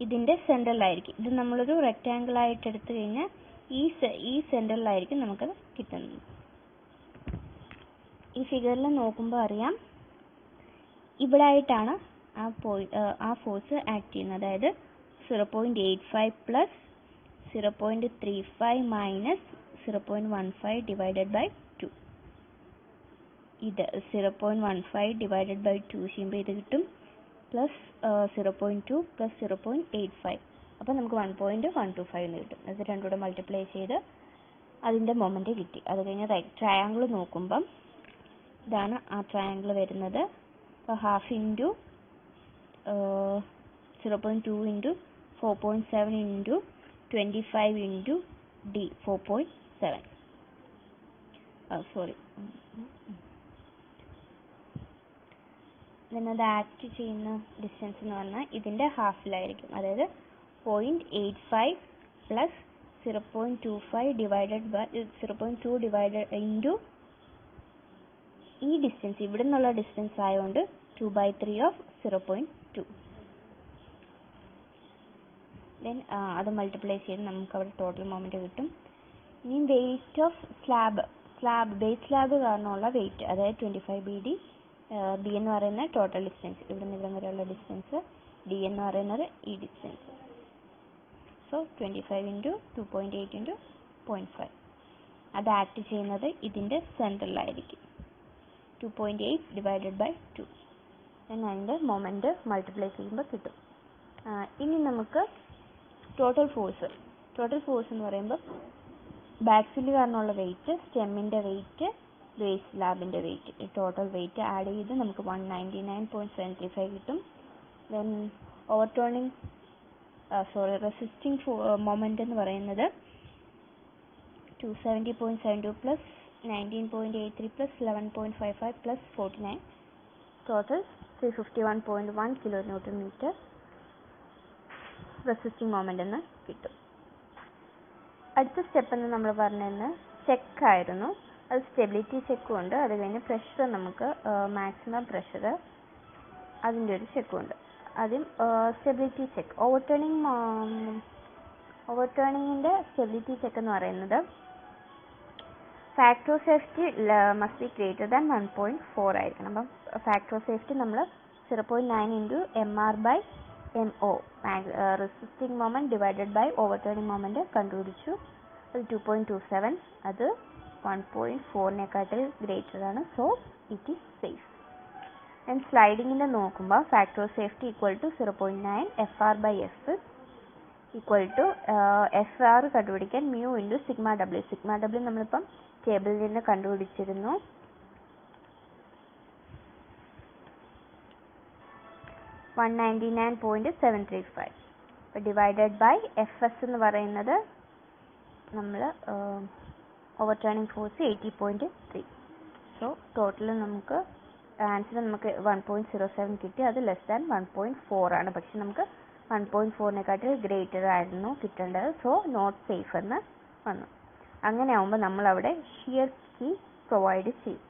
ഇതിൻ്റെ സെൻട്രലായിരിക്കും. ഇത് നമ്മളൊരു റെക്റ്റാങ്കിൾ ആയിട്ട് എടുത്തു കഴിഞ്ഞാൽ ഈ സെൻട്രലായിരിക്കും നമുക്കത് കിട്ടുന്നത്. ഈ ഫിഗറിൽ നോക്കുമ്പോൾ അറിയാം, ഇവിടെ ആയിട്ടാണ് ആ ഫോഴ്സ് ആക്ട് ചെയ്യുന്നത്. അതായത് 0.85 പ്ലസ് 0.35 മൈനസ് 0.15 ഡിവൈഡഡ് ബൈ 2. ഇത് 0.15 ഡിവൈഡഡ് ബൈ 2 ചെയ്യുമ്പോൾ ഇത് കിട്ടും. പ്ലസ് 0.2 പ്ലസ് 0.85, അപ്പോൾ നമുക്ക് 1.125 എന്ന് കിട്ടും. അത് രണ്ടും കൂടെ മൾട്ടിപ്ലൈ ചെയ്ത് അതിൻ്റെ മൊമെൻറ്റ് കിട്ടി. അത് കഴിഞ്ഞ് ട്രയാങ്കിൾ നോക്കുമ്പം ഇതാണ് ആ ട്രയാങ്കിൾ വരുന്നത്. അപ്പോൾ half into 0.2 into 4.7 into 25 into d 4.7. Sorry, അത് ആക്ട് ചെയ്യുന്ന ഡിസ്റ്റൻസ് എന്ന് പറഞ്ഞാൽ ഇതിൻ്റെ ഹാഫിലായിരിക്കും. അതായത് 0.85 plus 0.25 divided by 0.2 divided into ഈ ഡിസ്റ്റൻസ്, ഇവിടെ നിന്നുള്ള ഡിസ്റ്റൻസ് ആയതുകൊണ്ട് 2/3 ഓഫ് 0.2. ദെൻ അത് മൾട്ടിപ്ലൈ ചെയ്ത് നമുക്ക് അവിടെ ടോട്ടൽ മൊമെൻറ്റ് കിട്ടും. ഇനി വെയിറ്റ് ഓഫ് ബേസ് സ്ലാബ് കാരണമുള്ള വെയിറ്റ്, അതായത് 25 BD. ബി എന്ന് പറയുന്ന ടോട്ടൽ ഡിസ്റ്റൻസ്, ഇവിടെ നിന്ന് ഇവിടെ വരെയുള്ള ഡിസ്റ്റൻസ്. ഡി എന്ന് പറയുന്നത് ഈ ഡിസ്റ്റൻസ്. So 25 into 2.8 into 0.5. അത് ആക്ട് ചെയ്യുന്നത് ഇതിൻ്റെ സെൻട്രലായിരിക്കും. 2.8 ഡിവൈഡഡ് ബൈ 2. ദെൻ അതിൻ്റെ മൊമെൻറ്റ് മൾട്ടിപ്ലൈ ചെയ്യുമ്പോൾ കിട്ടും. ഇനി നമുക്ക് ടോട്ടൽ ഫോഴ്സ് എന്ന് പറയുമ്പോൾ ബാക്ക് ഫില്ല് കാരണമുള്ള വെയിറ്റ്, സ്റ്റെമ്മിൻ്റെ വെയിറ്റ്, ബേസ് സ്ലാബിൻ്റെ വെയിറ്റ്, ഈ ടോട്ടൽ വെയിറ്റ് ആഡ് ചെയ്ത് നമുക്ക് 199.75 കിട്ടും. ദെൻ റെസിസ്റ്റിംഗ് മൊമെൻ്റ് എന്ന് പറയുന്നത് 270.72 plus 19.83 plus 11.55 plus 49, total 351.1 kN resisting moment എന്ന് കിട്ടും. അടുത്ത സ്റ്റെപ്പ് എന്ന് നമ്മൾ പറഞ്ഞിരുന്നത് ചെക്കായിരുന്നു. അത് സ്റ്റെബിലിറ്റി ചെക്കും ഉണ്ട്. അത് കഴിഞ്ഞ് പ്രഷർ, നമുക്ക് മാക്സിമം പ്രഷർ, അതിൻ്റെ ഒരു ചെക്കും ഉണ്ട്. ആദ്യം സ്റ്റെബിലിറ്റി ചെക്ക്. ഓവർടേണിങ്ങിൻ്റെ സ്റ്റെബിലിറ്റി ചെക്ക് എന്ന് പറയുന്നത് factor of safety must be greater than 1.4 ആയിരിക്കണം. അപ്പം ഫാക്ടർ ഓഫ് സേഫ്റ്റി നമ്മൾ 0.9 into MR/MO resisting moment divided by overturning moment കണ്ടുപിടിച്ചു. അത് 2.27, അത് 1.4-നേക്കാട്ടിൽ ഗ്രേറ്റർ ആണ്. So it is safe. And സ്ലൈഡിങ്ങിൻ്റെ നോക്കുമ്പോൾ factor of safety equal to 0.9 FR/F equal to FR കണ്ടുപിടിക്കാൻ mu into sigma W. Sigma W നമ്മളിപ്പം ടേബിളിൽ നിന്ന് കണ്ടുപിടിച്ചിരുന്നു. $199.735 ഡിവൈഡഡ് ബൈ FS എന്ന് പറയുന്നത് നമ്മൾ ഓവർടേണിംഗ് ഫോഴ്സ് 80.3. സോ ടോട്ടൽ നമുക്ക് ആൻസർ നമുക്ക് 1.07 കിട്ടി. അത് ലെസ് ദാൻ 1.4 ആണ്. പക്ഷെ നമുക്ക് 1.4-നേക്കാട്ടിൽ ഗ്രേറ്റർ ആയിരുന്നു കിട്ടേണ്ടത്. സോ നോട്ട് സേഫ് എന്ന് വന്നു. അങ്ങനെ ആകുമ്പോൾ നമ്മളവിടെ ഷിയർ കീ പ്രൊവൈഡ് ചെയ്യും.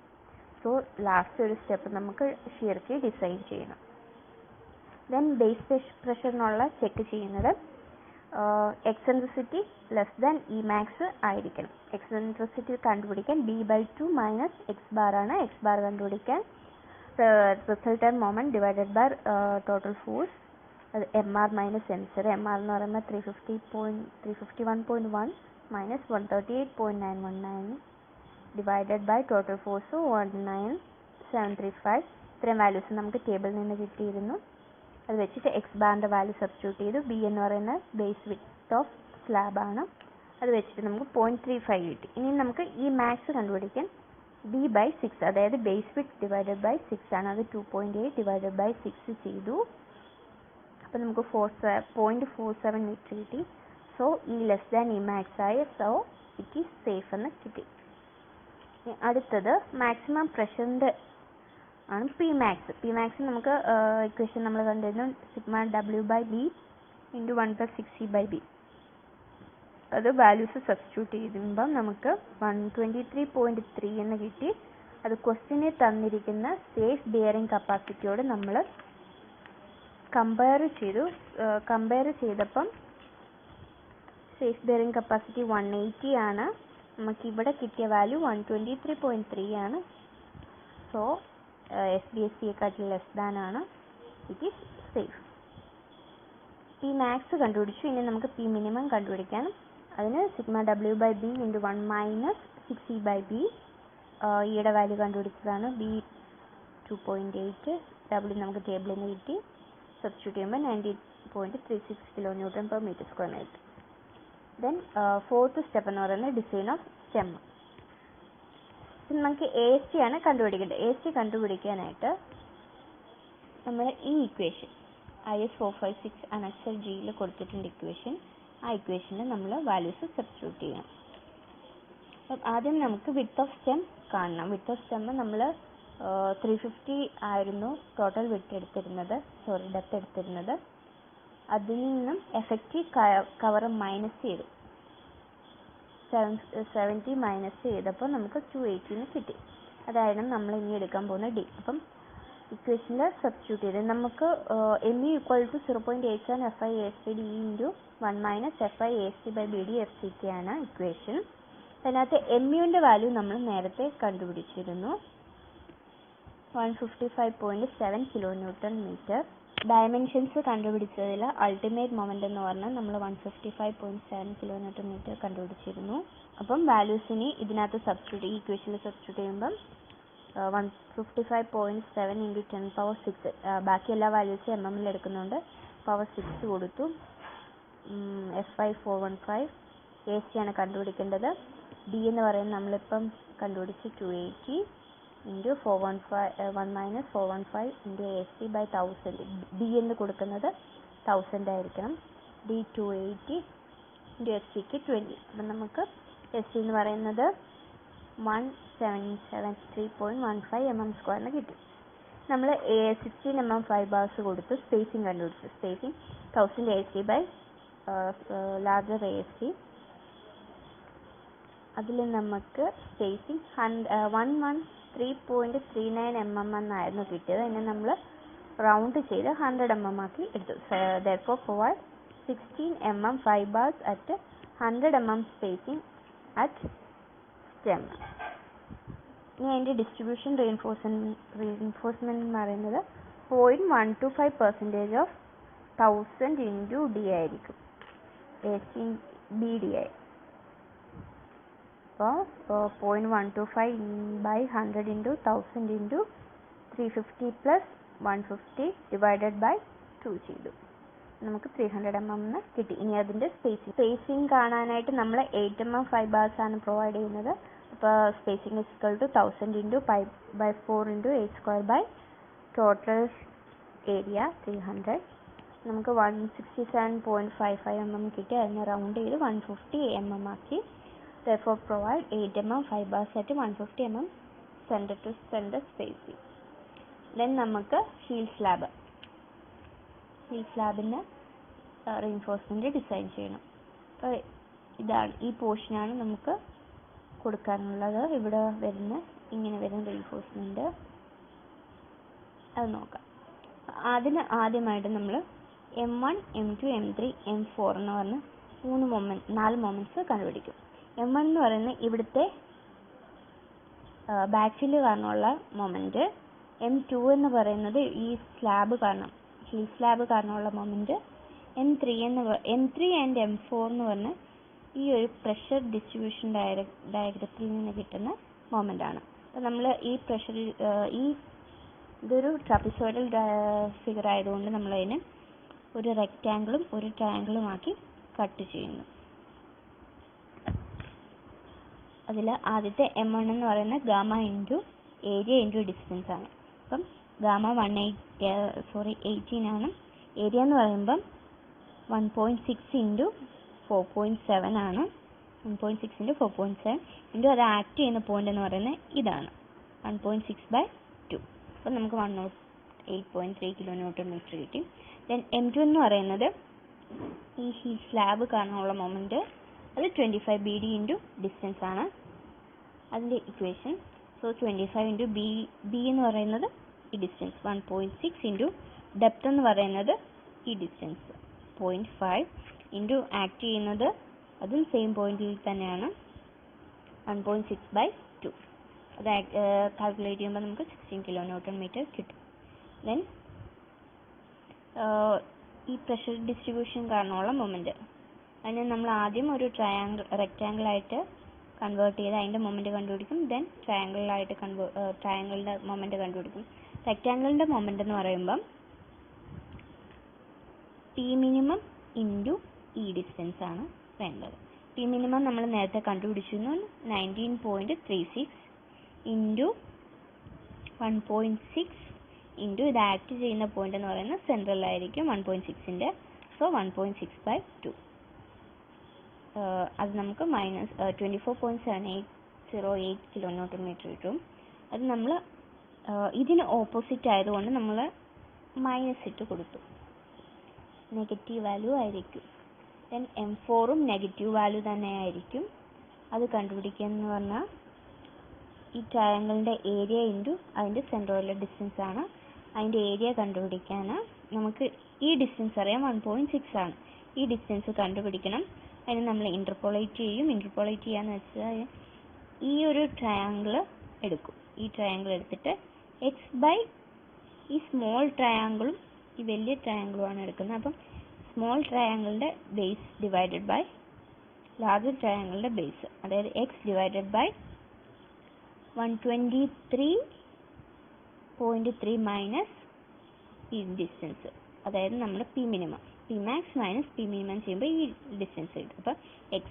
സോ ലാസ്റ്റ് ഒരു സ്റ്റെപ്പ് നമുക്ക് ഷിയർ കീ ഡിസൈൻ ചെയ്യണം. ദെൻ ബേസ് പ്രഷറിനുള്ള ചെക്ക് ചെയ്യുന്നത് എക്സെൻട്രിസിറ്റി ലെസ് ദാൻ ഇമാക്സ് ആയിരിക്കണം. എക്സെൻട്രിസിറ്റി കണ്ടുപിടിക്കാൻ B/2 മൈനസ് എക്സ് ബാർ ആണ്. എക്സ് ബാർ കണ്ടുപിടിക്കാൻ resultant moment divided by total force, അത് MR മൈനസ് M0. MR എന്ന് പറയുമ്പോൾ 351.1 minus 138.919 divided by total force 19735. ഇത്രയും വാല്യൂസ് നമുക്ക് ടേബിളിൽ നിന്ന് കിട്ടിയിരുന്നു. അത് വെച്ചിട്ട് എക്സ് ബാറിൻ്റെ വാല്യൂ സബ്സ്റ്റിറ്റ്യൂട്ട് ചെയ്തു. B എന്ന് പറയുന്നത് ബേസ് വിഡ്ത്ത് ഓഫ് സ്ലാബ് ആണ്. അത് വെച്ചിട്ട് നമുക്ക് 0.35 കിട്ടി. ഇനി നമുക്ക് ഈ മാക്സ് കണ്ടുപിടിക്കാൻ B/6, അതായത് ബേസ് വിഡ്ത്ത് ഡിവൈഡഡ് ബൈ 6 ആണ്. അത് 2.8 ഡിവൈഡഡ് ബൈ 6 ചെയ്തു. അപ്പോൾ നമുക്ക് 0.47 മീറ്റർ കിട്ടി. സോ ഈ ലെസ് ദാൻ ഈ മാക്സ് ആയി. സോ ഇറ്റ് ഈസ് സേഫ് എന്ന് കിട്ടി. അടുത്തത് മാക്സിമം പ്രഷറിൻ്റെ ആണ് Pmax. Pmax നമുക്ക് ഇക്വേഷൻ നമ്മൾ കണ്ടിരുന്നു സിഗ്മ W/B ഇൻറ്റു 1+6C/B. അത് വാല്യൂസ് സബ്സ്റ്റിറ്റ്യൂട്ട് ചെയ്യുമ്പം നമുക്ക് 123.3 എന്ന് കിട്ടി. അത് ക്വസ്റ്റ്യനിൽ തന്നിരിക്കുന്ന സേഫ് ബിയറിംഗ് കപ്പാസിറ്റിയോട് നമ്മൾ കമ്പയർ ചെയ്തപ്പം സേഫ് ബിയറിംഗ് കപ്പാസിറ്റി 180 ആണ്. നമുക്ക് ഇവിടെ കിട്ടിയ വാല്യൂ 123.3 ആണ്. സോ SBSCയെക്കാട്ടിൽ ലെസ് ദാൻ ആണ്. It is safe. Pmax കണ്ടുപിടിച്ചു. ഇനി നമുക്ക് P മിനിമം കണ്ടുപിടിക്കണം. അതിന് sigma W/B into 1 minus 6C/B. ഈയുടെ വാല്യൂ കണ്ടുപിടിച്ചതാണ്. B 2.8, W നമുക്ക് ടേബിളിൽ നിന്ന് കിട്ടി. സബ്സ്റ്റിറ്റ്യൂട്ട് ചെയ്യുമ്പോൾ 90.36 kN/m². ദെൻ ഫോർത്ത് സ്റ്റെപ്പ് എന്ന് പറയുന്നത് ഡിസൈൻ ഓഫ് സ്റ്റെം. നമുക്ക് AC ആണ് കണ്ടുപിടിക്കേണ്ടത്. AC കണ്ടുപിടിക്കാനായിട്ട് നമ്മൾ ഈ ഇക്വേഷൻ IS 456 അനക്സർ Gയിൽ കൊടുത്തിട്ടുണ്ട് ഇക്വേഷൻ. ആ ഇക്വേഷനിൽ നമ്മൾ വാല്യൂസ് സബ്സ്റ്റിറ്റ്യൂട്ട് ചെയ്യണം. അപ്പം ആദ്യം നമുക്ക് വിഡ്ത്ത് ഓഫ് സ്റ്റെം കാണണം. വിഡ്ത്ത് ഓഫ് സ്റ്റെം നമ്മൾ 350 ആയിരുന്നു ടോട്ടൽ ഡെപ്ത് എടുത്തിരുന്നത്. അതിൽ നിന്നും എഫക്റ്റീവ് കവർ മൈനസ് ചെയ്തു. 70 മൈനസ് ചെയ്തപ്പോൾ നമുക്ക് 280 കിട്ടി. അതായിരുന്നു നമ്മൾ ഇനി എടുക്കാൻ പോകുന്ന D. അപ്പം ഇക്വേഷനിൽ സബ്സ്റ്റിറ്റ്യൂട്ട് ചെയ്ത് നമുക്ക് ME equal to 0.87 FI/ASD into 1 minus FI/ASD/BD FCK ആണ് ഇക്വേഷൻ. അതിനകത്ത് MUൻ്റെ വാല്യൂ നമ്മൾ നേരത്തെ കണ്ടുപിടിച്ചിരുന്നു, 155.7 kN/m. ഡയമെൻഷൻസ് കണ്ടുപിടിച്ചതിൽ അൾട്ടിമേറ്റ് മൊമെൻ്റ് എന്ന് പറഞ്ഞാൽ നമ്മൾ 155.7 kN/m കണ്ടുപിടിച്ചിരുന്നു. അപ്പം വാല്യൂസിന് ഇതിനകത്ത് ഈ ഇക്വേഷനിൽ സബ്സ്റ്റിറ്റ്യൂട്ട് ചെയ്യുമ്പം 155.7 ഇൻറ്റു 10⁻6. ബാക്കി എല്ലാ വാല്യൂസും MM എടുക്കുന്നുണ്ട്. പവർ 6 കൊടുത്തു. FI 415. AC ആണ് കണ്ടുപിടിക്കേണ്ടത്. D എന്ന് പറയുന്നത് നമ്മളിപ്പം കണ്ടുപിടിച്ച് 280 into 1 minus 415 into ASD/1000. D എന്ന് കൊടുക്കുന്നത് 1000 ആയിരിക്കണം. D 280 ഇൻറ്റു FCക്ക് 20. അപ്പം നമുക്ക് SC എന്ന് പറയുന്നത് 173.15 mm² കിട്ടി. നമ്മൾ 16 mm ഫൈബേഴ്സ് കൊടുത്ത് സ്പേസിങ് കണ്ടുപിടിച്ചു. Spacing 1000 ASD larger ASD. അതിൽ നമുക്ക് സ്പേസിങ് 113.39 mm എന്നായിരുന്നു കിട്ടിയത്. അതിനെ നമ്മൾ റൗണ്ട് ചെയ്ത് 100 mm ആക്കി എടുത്തു. Therefore provide 16 mm 5 bars at 100 mm spacing at stem. ഇനി അതിൻ്റെ ഡിസ്ട്രിബ്യൂഷൻ റീഇൻഫോഴ്സ്മെൻറ്റ് എന്ന് പറയുന്നത് 0.125% ഓഫ് 1000 ഇൻറ്റു ഡി ആയിരിക്കും, BDI. അപ്പോൾ 0.125/100 into 1000 into 350 plus 150 divided by 2 ചെയ്തു, നമുക്ക് 300 mm കിട്ടി. ഇനി അതിൻ്റെ സ്പേസിങ് കാണാനായിട്ട് നമ്മൾ 8 mm 5 bars ആണ് പ്രൊവൈഡ് ചെയ്യുന്നത്. അപ്പോൾ spacing equal to 1000 into 5/4 into 8² by total area 300. നമുക്ക് 167.55 mm കിട്ടി. അതിനെ റൗണ്ട് ചെയ്ത് 150 mm ആക്കി. therefore provide 8 mm 5 bars at 150 mm center to center spacing. then നമുക്ക് ഹീൽ സ്ലാബിന് റീഇൻഫോഴ്സ്മെൻറ്റ് ഡിസൈൻ ചെയ്യണം. അപ്പോൾ ഇതാണ്, ഈ പോർഷനാണ് നമുക്ക് കൊടുക്കാനുള്ളത്. ഇവിടെ ഇങ്ങനെ വരുന്ന റീഇൻഫോഴ്സ്മെൻറ്റ് അത് നോക്കാം. ആദ്യമായിട്ട് നമ്മൾ M1 M2 M3 M4 എന്ന് പറഞ്ഞ് 4 മൊമെൻറ്റ്സ് കണ്ടുപിടിക്കും. M1 എന്ന് പറയുന്നത് ഇവിടുത്തെ ബാക്ക് ഫില്ല് കാരണമുള്ള മൊമെൻറ്റ്, M2 എന്ന് പറയുന്നത് ഈ ഹീൽ സ്ലാബ് കാരണമുള്ള മൊമെൻറ്റ്, M3 ആൻഡ് M4 എന്ന് പറഞ്ഞ് ഈ ഒരു പ്രഷർ ഡിസ്ട്രിബ്യൂഷൻ ഡയഗ്രത്തിൽ നിന്ന് കിട്ടുന്ന മൊമെൻ്റ് ആണ്. അപ്പോൾ നമ്മൾ ഇതൊരു ട്രപ്പിസോയിഡൽ ഫിഗർ ആയതുകൊണ്ട് നമ്മളതിന് ഒരു റെക്റ്റാങ്കിളും ഒരു ട്രയാങ്കിളും ആക്കി കട്ട് ചെയ്യുന്നു. അതിൽ ആദ്യത്തെ M1 എന്ന് പറയുന്നത് gamma into area into distance ആണ്. അപ്പം ഗാമ 18 ആണ്. ഏരിയ എന്ന് പറയുമ്പം 1.6 ഇൻറ്റു 4.7 ആണ്. 1.6 ഇൻറ്റു 4.7 ഇൻറ്റു അത് ആക്ട് ചെയ്യുന്ന പോയിന്റ് എന്ന് പറയുന്നത് ഇതാണ് 1.6/2. അപ്പം നമുക്ക് 108.3 kN കിട്ടി. ദെൻ M2 എന്ന് പറയുന്നത് ഈ ഹീൽ സ്ലാബ് കാരണമുള്ള മൊമെൻറ്റ്, അത് 25 BD ഇൻറ്റു ഡിസ്റ്റൻസ് ആണ് അതിൻ്റെ ഇക്വേഷൻ. സോ 25 ഇൻറ്റു B എന്ന് പറയുന്നത് ഈ ഡിസ്റ്റൻസ് 1.6 ഇൻറ്റു ഡെപ്ത് എന്ന് പറയുന്നത് ഈ ഡിസ്റ്റൻസ് 0.5 ഇൻറ്റു ആക്ട് ചെയ്യുന്നത് അതും സെയിം പോയിന്റിൽ തന്നെയാണ് 1.6/2. അത് കാൽക്കുലേറ്റ് ചെയ്യുമ്പോൾ നമുക്ക് 16 kN കിട്ടും. ദെൻ ഈ പ്രഷർ ഡിസ്ട്രിബ്യൂഷൻ കാരണമുള്ള മൊമെൻറ്റ്, അതിനെ നമ്മൾ ആദ്യം ഒരു റെക്റ്റാങ്കിളായിട്ട് കൺവേർട്ട് ചെയ്ത് അതിൻ്റെ മൊമെൻറ്റ് കണ്ടുപിടിക്കും. ദെൻ ട്രയാങ്കിളിൻ്റെ മൊമെൻറ്റ് കണ്ടുപിടിക്കും. റെക്റ്റാങ്കിളിൻ്റെ മൊമെൻറ്റ് എന്ന് പറയുമ്പം P മിനിമം ഇൻറ്റു ഈ ഡിസ്റ്റൻസ് ആണ് വേണ്ടത്. P മിനിമം നമ്മൾ നേരത്തെ കണ്ടുപിടിച്ചിരുന്നു, 19.36 ഇൻറ്റു 1.6 ഇൻറ്റു ഇത് ആക്ട് ചെയ്യുന്ന പോയിന്റ് എന്ന് പറയുന്നത് സെൻട്രലായിരിക്കും 1.6ൻ്റെ. സോ 1.6/2. അത് നമുക്ക് -24.7808 kN കിട്ടും. അത് നമ്മൾ ഇതിന് ഓപ്പോസിറ്റ് ആയതുകൊണ്ട് നമ്മൾ മൈനസ് ഇട്ട് കൊടുത്തു, നെഗറ്റീവ് വാല്യൂ ആയിരിക്കും. ദെൻ M4ഉം നെഗറ്റീവ് വാല്യൂ തന്നെ ആയിരിക്കും. അത് കണ്ടുപിടിക്കുക എന്ന് പറഞ്ഞാൽ ഈ ട്രയാങ്കിളിൻ്റെ ഏരിയ ഇൻറ്റു അതിൻ്റെ സെൻട്രോയിലെ ഡിസ്റ്റൻസ് ആണ്. അതിൻ്റെ ഏരിയ കണ്ടുപിടിക്കാൻ നമുക്ക് ഈ ഡിസ്റ്റൻസ് അറിയാം, 1.6 ആണ്. ഈ ഡിസ്റ്റൻസ് കണ്ടുപിടിക്കണം. അതിന് നമ്മൾ ഇൻ്റർപോളേറ്റ് ചെയ്യും. ഇൻ്റർപോളേറ്റ് ചെയ്യാന്ന് വെച്ചാൽ ഈ ഒരു ട്രയാങ്കിൾ എടുക്കും. ഈ ട്രയാങ്കിൾ എടുത്തിട്ട് ഈ സ്മോൾ ട്രയാങ്കിളും ഈ വലിയ ട്രയാങ്കിളുമാണ് എടുക്കുന്നത്. അപ്പം സ്മോൾ ട്രയാങ്കിളിൻ്റെ ബേസ് ഡിവൈഡഡ് ബൈ ലാർജർ ട്രയാങ്കിളിൻ്റെ ബേസ്, അതായത് x ഡിവൈഡഡ് ബൈ 123.3 മൈനസ് ഈ ഡിസ്റ്റൻസ്, അതായത് നമ്മൾ P max minus P minimum ചെയ്യുമ്പോൾ ഈ ഡിസ്റ്റൻസ് കിട്ടും. അപ്പോൾ x/,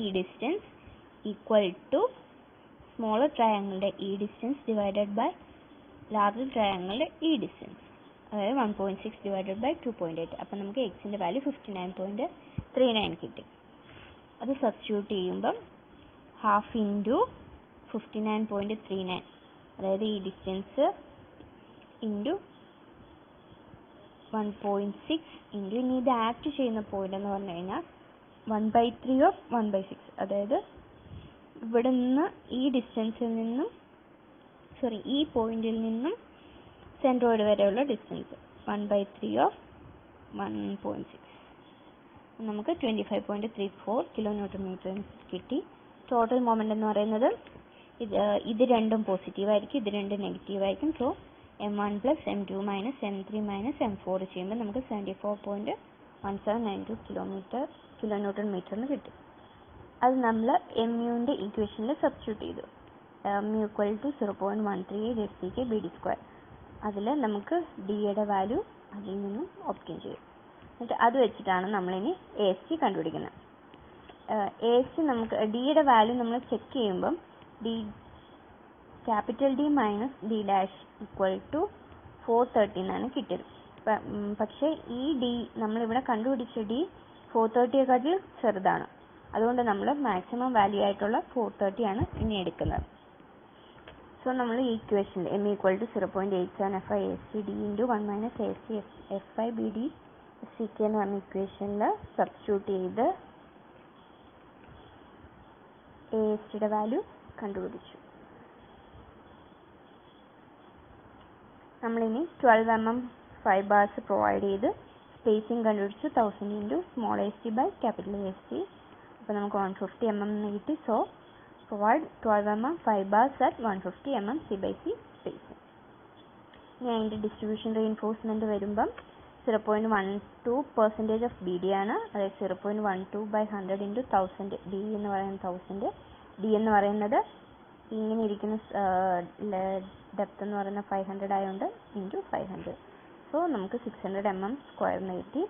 ഈ ഡിസ്റ്റൻസ് ഈക്വൽ ടു സ്മോളർ ട്രയാങ്കിളിൻ്റെ ഈ ഡിസ്റ്റൻസ് ഡിവൈഡഡ് ബൈ ലാർജർ ട്രയാങ്കിളിൻ്റെ ഈ ഡിസ്റ്റൻസ്, അതായത് 1.6 ഡിവൈഡഡ് ബൈ 2.8. അപ്പം നമുക്ക് എക്സിൻ്റെ വാല്യൂ 59.39 കിട്ടി. അത് സബ്സ്റ്റിറ്റ്യൂട്ട് ചെയ്യുമ്പം 1/2 ഇൻറ്റു 59.39, അതായത് ഈ ഡിസ്റ്റൻസ് ഇൻറ്റു 1.6 ഇൻറ്റു ഇനി ഇത് ആക്ട് ചെയ്യുന്ന പോയിന്റ് എന്ന് പറഞ്ഞു കഴിഞ്ഞാൽ 1/3 ഓഫ് 1/6, അതായത് ഇവിടെ നിന്ന് ഈ ഡിസ്റ്റൻസിൽ നിന്നും ഈ പോയിന്റിൽ നിന്നും സെൻട്രോയിഡ് വരെയുള്ള ഡിസ്റ്റൻസ് 1/3 ഓഫ് 1.6. നമുക്ക് 25.34 kN കിട്ടി. ടോട്ടൽ മൊമെന്റ് എന്ന് പറയുന്നത് ഇത് രണ്ടും പോസിറ്റീവ് ആയിരിക്കും, ഇത് രണ്ടും നെഗറ്റീവ് ആയിരിക്കും. So m1 + m2 - m3 - m4 ചെയ്യുമ്പോൾ നമുക്ക് 74.1792 kN കിട്ടും. അത് നമ്മൾ mu ഇക്വേഷനിൽ സബ്സ്റ്റിറ്റ്യൂട്ട് ചെയ്തു. mu = 0.138 SCK/BD². അതിൽ നമുക്ക് ഡിയുടെ വാല്യൂ അതിൽ നിന്നും ഒബ്റ്റെയിൻ ചെയ്യും. എന്നിട്ട് അത് വെച്ചിട്ടാണ് നമ്മളിനി AST കണ്ടുപിടിക്കുന്നത്. AST നമുക്ക് ഡിയുടെ വാല്യൂ നമ്മൾ ചെക്ക് ചെയ്യുമ്പം ക്യാപിറ്റൽ D - D' = 430 എന്നാണ് കിട്ടിയത്. പക്ഷേ ഈ ഡി നമ്മളിവിടെ കണ്ടുപിടിച്ച ഡി 430യേക്കാട്ടിൽ ചെറുതാണ്. അതുകൊണ്ട് നമ്മൾ മാക്സിമം വാല്യൂ ആയിട്ടുള്ള 430 ആണ് ഇനി എടുക്കുന്നത്. സോ നമ്മൾ ഈ ഇക്വേഷനിൽ m = 0.87FI AST D × 1 - AST FI/BD SCK എന്ന് പറഞ്ഞ ഇക്വേഷനിൽ സബ്സ്റ്റിറ്റ്യൂട്ട് ചെയ്ത് ASTയുടെ വാല്യൂ കണ്ടുപിടിച്ചു. നമ്മളിനി 12 mm ഫൈബേഴ്സ് പ്രൊവൈഡ് ചെയ്ത് സ്പേസിംഗ് കണ്ടുപിടിച്ചു. 1000 × small AST / capital AST. അപ്പോൾ നമുക്ക് 150 mm എന്ന് കിട്ടി. So provide 12 mm fibers at 150 mm C/C spacing. ഇനി അതിൻ്റെ ഡിസ്ട്രിബ്യൂഷൻ റീഇൻഫോഴ്സ്മെന്റ് വരുമ്പം 0.12% of BD ആണ്. അതായത് 0.12/100 × 1000. D എന്ന് പറയുന്നത് 1000. D എന്ന് പറയുന്നത് ഇങ്ങനെ ഇരിക്കുന്ന ഡെപ്ത് എന്ന് പറയുന്നത് 500 ആയതുകൊണ്ട് × 500. സോ നമുക്ക് 600 mm² എന്ന് കിട്ടി.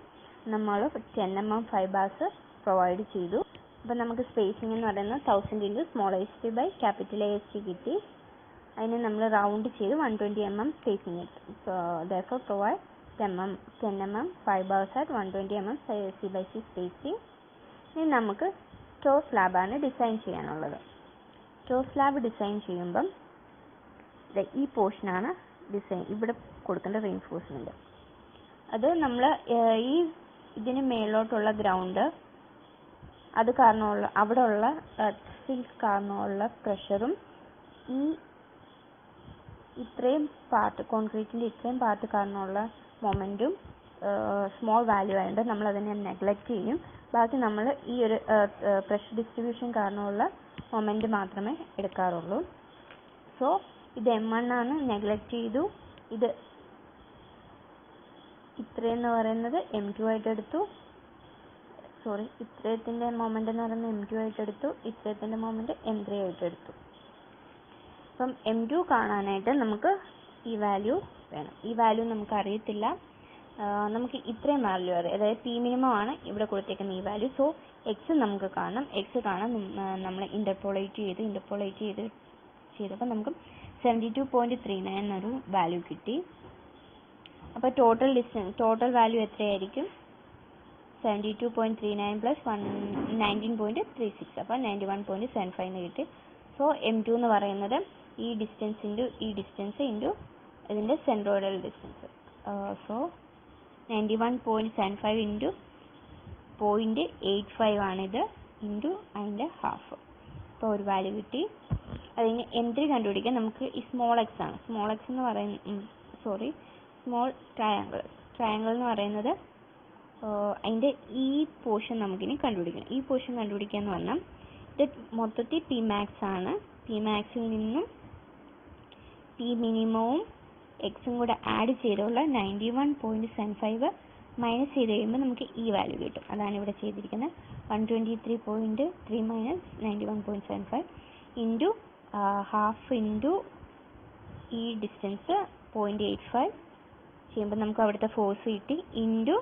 നമ്മൾ 10 mm ഫൈബേഴ്സ് പ്രൊവൈഡ് ചെയ്തു. അപ്പോൾ നമുക്ക് സ്പേസിംഗ് എന്ന് പറയുന്നത് 1000 × small AST / capital AST കിട്ടി. അതിനെ നമ്മൾ റൗണ്ട് ചെയ്ത് 120 mm സ്പേസിംഗ് കിട്ടും. So therefore provide 10 mm fibres at 120 mm C/C spacing. ഇനി നമുക്ക് ടോ സ്ലാബാണ് ഡിസൈൻ ചെയ്യാനുള്ളത്. ടോ സ്ലാബ് ഡിസൈൻ ചെയ്യുമ്പം ഈ പോർഷനാണ് ഡിസൈൻ ഇവിടെ കൊടുക്കേണ്ട റീഇൻഫോഴ്സ്മെന്റ്. അത് നമ്മൾ ഈ ഇതിന് മേലോട്ടുള്ള ഗ്രൗണ്ട് അത് കാരണമുള്ള അവിടെ ഉള്ള സിൽക്ക് കാരണമുള്ള പ്രഷറും ഈ ഇത്രയും പാർട്ട് കോൺക്രീറ്റിൻ്റെ ഇത്രയും പാർട്ട് കാരണമുള്ള മൊമെൻറ്റും സ്മോൾ വാല്യൂ ആയതുകൊണ്ട് നമ്മൾ അതിനെ നെഗ്ലക്റ്റ് ചെയ്യും. ബാക്കി നമ്മൾ ഈ ഒരു പ്രഷർ ഡിസ്ട്രിബ്യൂഷൻ കാരണമുള്ള മൊമെൻറ്റ് മാത്രമേ എടുക്കാറുള്ളൂ. സോ ഇത് m1 ആണ്, നെഗ്ലക്റ്റ് ചെയ്തു. ഇത് ഇത്രയെന്ന് പറയുന്നത് m2 ആയിട്ട് എടുത്തു. ഇത്രയത്തിൻ്റെ മൊമെൻ്റ് എന്ന് പറയുന്നത് m2 ആയിട്ട് എടുത്തു. ഇത്രയത്തിൻ്റെ മൊമെൻ്റ് m3 ആയിട്ട് എടുത്തു. അപ്പം m2 കാണാനായിട്ട് നമുക്ക് ഈ വാല്യൂ വേണം. ഈ വാല്യൂ നമുക്ക് അറിയത്തില്ല. നമുക്ക് ഇത്രയും വാല്യൂ അറിയാം. അതായത് P മിനിമം ആണ് ഇവിടെ കൊടുത്തേക്കുന്ന ഈ വാല്യൂ. സോ x നമുക്ക് കാണണം. x കാണാൻ നമ്മൾ ഇൻ്റർപോളേറ്റ് ചെയ്തപ്പോൾ നമുക്ക് 72.39 എന്നൊരു വാല്യൂ കിട്ടി. അപ്പോൾ ടോട്ടൽ വാല്യൂ എത്രയായിരിക്കും? 72.39 + 19.36. അപ്പോൾ 91.75 എന്ന് കിട്ടി. സോ m2 എന്ന് പറയുന്നത് ഈ ഡിസ്റ്റൻസ് ഇൻറ്റു ഇതിൻ്റെ സെൻട്രോയിഡൽ ഡിസ്റ്റൻസ്. സോ 91.75 × 0.85 ആണിത് ഇൻറ്റു അതിൻ്റെ ഹാഫ്. അപ്പോൾ ഒരു വാല്യൂ കിട്ടി. അതിന് m3 കണ്ടുപിടിക്കാൻ നമുക്ക് ഈ സ്മോൾ എക്സ് ആണ്. സ്മോൾ എക്സ് എന്ന് പറയുന്നത് സ്മോൾ ട്രയാങ്കിൾ എന്ന് പറയുന്നത് അതിൻ്റെ ഈ പോർഷൻ നമുക്കിനി കണ്ടുപിടിക്കണം. ഈ പോർഷൻ കണ്ടുപിടിക്കുക എന്ന് പറഞ്ഞാൽ ഇത് മൊത്തത്തിൽ P max ആണ്. P maxൽ നിന്നും P മിനിമവും എക്സും കൂടെ ആഡ് ചെയ്തുള്ള 91.75 മൈനസ് ചെയ്ത് കഴിയുമ്പോൾ നമുക്ക് ഈ വാല്യൂ കിട്ടും. അതാണ് ഇവിടെ ചെയ്തിരിക്കുന്നത്. 123.3 - 91.75 ഇൻറ്റു ഹാഫ് ഇൻറ്റു ഈ ഡിസ്റ്റൻസ് 0.85 ചെയ്യുമ്പോൾ നമുക്ക് അവിടുത്തെ ഫോഴ്സ് കിട്ടി. ഇൻറ്റു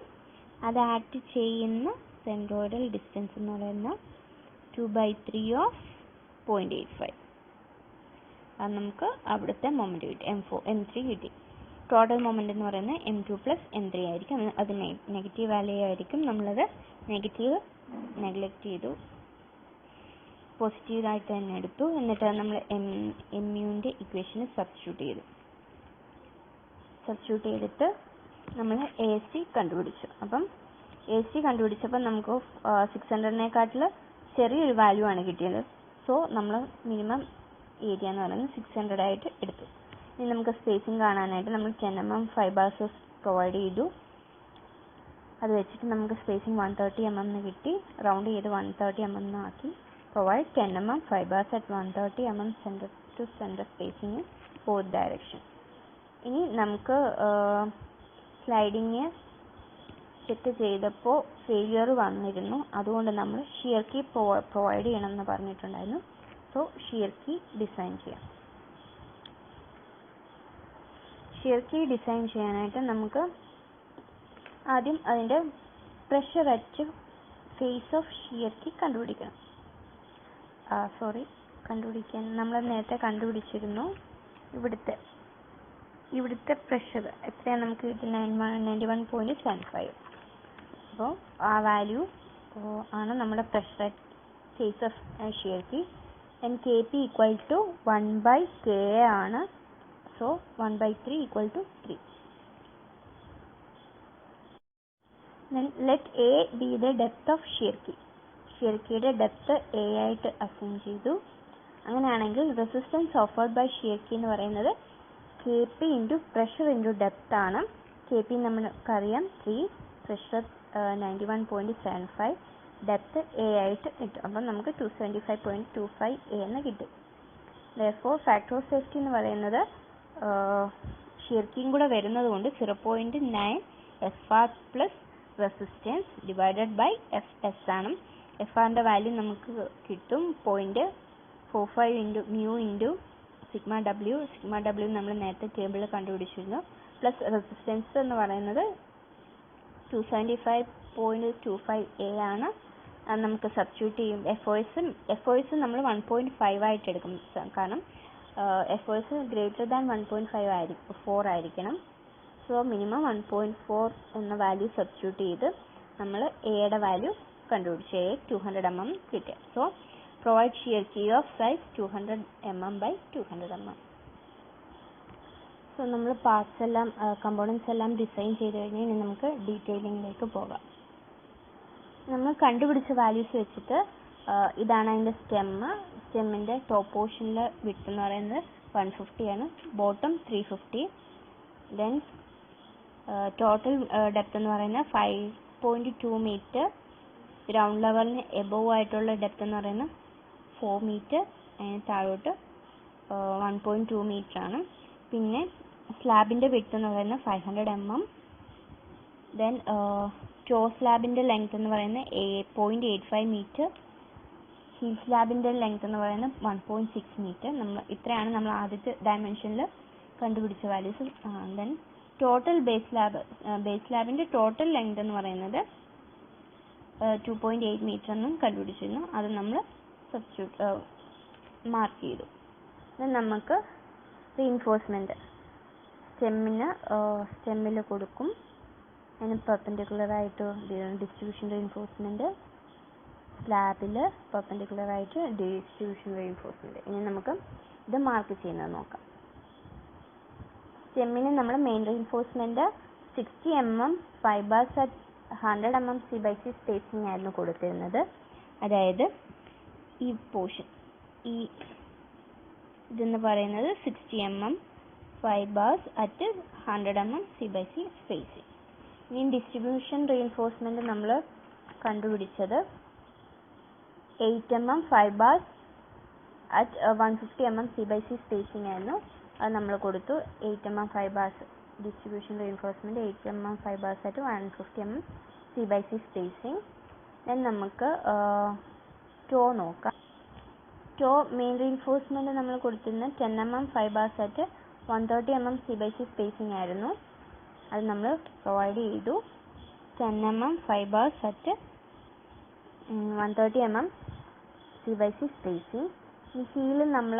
അത് ആഡ് ചെയ്യുന്ന സെൻട്രോയിഡൽ ഡിസ്റ്റൻസ് എന്ന് പറയുന്ന 2/3 of 0.85. അത് നമുക്ക് അവിടുത്തെ മൊമെൻറ്റ് കിട്ടി. m3 കിട്ടി. ടോട്ടൽ മൊമെൻറ്റ് എന്ന് പറയുന്നത് m2 + m3 ആയിരിക്കും. അത് നെഗറ്റീവ് വാല്യൂ ആയിരിക്കും. നമ്മളത് നെഗറ്റീവ് നെഗ്ലക്റ്റ് ചെയ്തു, പോസിറ്റീവായിട്ട് തന്നെ എടുത്തു. എന്നിട്ട് നമ്മൾ എമ്മിൻ്റെ ഇക്വേഷന് സബ്സ്റ്റിറ്റ്യൂട്ട് ചെയ്തിട്ട് നമ്മൾ AST കണ്ടുപിടിച്ചു. അപ്പം AST കണ്ടുപിടിച്ചപ്പോൾ നമുക്ക് 600-നേക്കാട്ടിൽ ചെറിയൊരു വാല്യൂ ആണ് കിട്ടിയത്. സോ നമ്മൾ മിനിമം ഏരിയ എന്ന് പറയുന്നത് 600 ആയിട്ട് എടുത്തു. ഇനി നമുക്ക് സ്പേസിംഗ് കാണാനായിട്ട് നമ്മൾ 10 mm ഫൈബേഴ്സ് പ്രൊവൈഡ് ചെയ്തു. അത് വെച്ചിട്ട് നമുക്ക് സ്പേസിങ് 130 mm കിട്ടി. റൗണ്ട് ചെയ്ത് 130 mm ആക്കി. Provide 10 mm fibers at 130 mm center to center spacing in both direction. ഇനി നമുക്ക് സ്ലൈഡിങ് ചെക്ക് ചെയ്തപ്പോൾ ഫെയിലിയർ വന്നിരുന്നു. അതുകൊണ്ട് നമ്മൾ ഷിയർ കീ പ്രൊവൈഡ് ചെയ്യണമെന്ന് പറഞ്ഞിട്ടുണ്ടായിരുന്നു. സോ ഷിയർ കീ ഡിസൈൻ ചെയ്യാം. ഷിയർ കീ ഡിസൈൻ ചെയ്യാനായിട്ട് നമുക്ക് ആദ്യം അതിൻ്റെ pressure at face of shear key കണ്ടുപിടിക്കണം. നമ്മൾ നേരത്തെ കണ്ടുപിടിച്ചിരുന്നു. ഇവിടുത്തെ പ്രഷർ എത്രയാണ് നമുക്ക് കിട്ടുന്നത്? 91.75. അപ്പോൾ ആ വാല്യൂ ആണ് നമ്മുടെ pressure at face of shear key. And KP equal to 1/K ആണ്. So 1/3 equal to 3. Then let A be the depth of shear key. Shear കീയുടെ ഡെപ്ത് A ആയിട്ട് അസൈൻ ചെയ്തു. അങ്ങനെയാണെങ്കിൽ resistance offered by shear key എന്ന് പറയുന്നത് KP into pressure into depth ആണ്. KP നമുക്കറിയാം 3, pressure 91.75, depth A ആയിട്ട് കിട്ടും. അപ്പം നമുക്ക് 275.25 A എന്ന് കിട്ടും. Therefore ഫാക്ടർ ഓഫ് സേഫ്റ്റി എന്ന് പറയുന്നത് ഷിയർ കീയും കൂടെ വരുന്നത് കൊണ്ട് 0.9 FR plus resistance divided by FS ആണ്. FRൻ്റെ വാല്യൂ നമുക്ക് കിട്ടും 0.45 into mu into sigma W. Sigma W നമ്മൾ നേരത്തെ ടേബിളിൽ കണ്ടുപിടിച്ചിരുന്നു. പ്ലസ് റെസിസ്റ്റൻസ് എന്ന് പറയുന്നത് 275.25 A ആണ്. അത് നമുക്ക് സബ്സ്റ്റിറ്റ്യൂട്ട് ചെയ്യും. FOS നമ്മൾ 1.5 ആയിട്ട് എടുക്കും. കാരണം FOS ഗ്രേറ്റർ ദാൻ 4 ആയിരിക്കണം. സോ മിനിമം 1.4 എന്ന വാല്യൂ സബ്സ്റ്റിറ്റ്യൂട്ട് ചെയ്ത് നമ്മൾ എയുടെ വാല്യൂ കണ്ടുപിടിച്ചു. A 200 mm കിട്ടിയ. So provide shear key of size 200 mm by 200 mm. So നമ്മൾ പാർട്സ് എല്ലാം കമ്പോണൻസ് എല്ലാം ഡിസൈൻ ചെയ്ത് കഴിഞ്ഞാൽ ഇനി നമുക്ക് ഡീറ്റെയിലിങ്ങിലേക്ക് പോകാം. നമ്മൾ കണ്ടുപിടിച്ച വാല്യൂസ് വെച്ചിട്ട് ഇതാണ് അതിൻ്റെ സ്റ്റെമ്മിൻ്റെ ടോപ്പ് പോർഷനിൽ വിഡ്ത്ത് എന്ന് പറയുന്നത് 150 ആണ്. ബോട്ടം 350. ദെൻ ടോട്ടൽ ഡെപ്ത് എന്ന് പറയുന്നത് 5.2 മീറ്റർ. ഗ്രൗണ്ട് ലെവലിന് എബോവ് ആയിട്ടുള്ള ഡെപ്ത് എന്ന് പറയുന്നത് 4 മീറ്റർ. അതിന് താഴോട്ട് 1.2 മീറ്റർ ആണ്. പിന്നെ സ്ലാബിൻ്റെ വിഡ്ത്ത് എന്ന് പറയുന്നത് 500 mm. ദെൻ ടോ സ്ലാബിൻ്റെ ലെങ്ത് എന്ന് പറയുന്നത് 0.85 മീറ്റർ. ഹീൽ സ്ലാബിൻ്റെ ലെങ്ത് എന്ന് പറയുന്നത് 1.6 മീറ്റർ. ഇത്രയാണ് നമ്മൾ ആദ്യത്തെ ഡയമെൻഷനിൽ കണ്ടുപിടിച്ച വാല്യൂസ്. ദെൻ ടോട്ടൽ ബേസ് സ്ലാബിൻ്റെ ടോട്ടൽ ലെങ്ത് എന്ന് പറയുന്നത് 2.8 മീറ്റർ എന്നും കണ്ടുപിടിച്ചിരുന്നു. അത് നമ്മൾ മാർക്ക് ചെയ്തു. ദെൻ നമുക്ക് റീഇൻഫോഴ്സ്മെൻറ്റ് സ്റ്റെമ്മിൽ കൊടുക്കും. അതിന് പെർപെൻഡിക്കുലറായിട്ട് ഡിസ്ട്രിബ്യൂഷൻ റീഇൻഫോഴ്സ്മെൻറ്റ്, സ്ലാബിൽ പെർപെൻഡിക്കുലറായിട്ട് ഡിസ്ട്രിബ്യൂഷൻ റീഇൻഫോഴ്സ്മെൻറ്റ്. ഇനി നമുക്ക് ഇത് മാർക്ക് ചെയ്യുന്നത് നോക്കാം. സ്റ്റെമ്മിന് നമ്മൾ main reinforcement 60 mm fibres at 100 mm C/C spacing ആയിരുന്നു കൊടുത്തിരുന്നത്. അതായത് ഈ പോർഷൻ ഇതെന്ന് പറയുന്നത് 60 mm fibres at 100 mm C/C spacing. ഇനി ഡിസ്ട്രിബ്യൂഷൻ റീഇൻഫോഴ്സ്മെൻറ്റ് നമ്മൾ കണ്ടുപിടിച്ചത് 8 mm fibres at 150 mm C/C spacing ആയിരുന്നു. അത് നമ്മൾ കൊടുത്തു. 8 mm fibres distribution reinforcement 8 mm fibres at 150 mm C/C spacing. Then നമുക്ക് ടോ നോക്കാം. ടോ മെയിൻ റീഇൻഫോഴ്സ്മെൻറ്റ് നമ്മൾ കൊടുത്തിരുന്നത് 10 mm fibres at 130 mm C/C spacing ആയിരുന്നു. അത് നമ്മൾ പ്രൊവൈഡ് ചെയ്തു. 10 mm fibres at 130 mm C/C spacing. ഈ ഹീൽ നമ്മൾ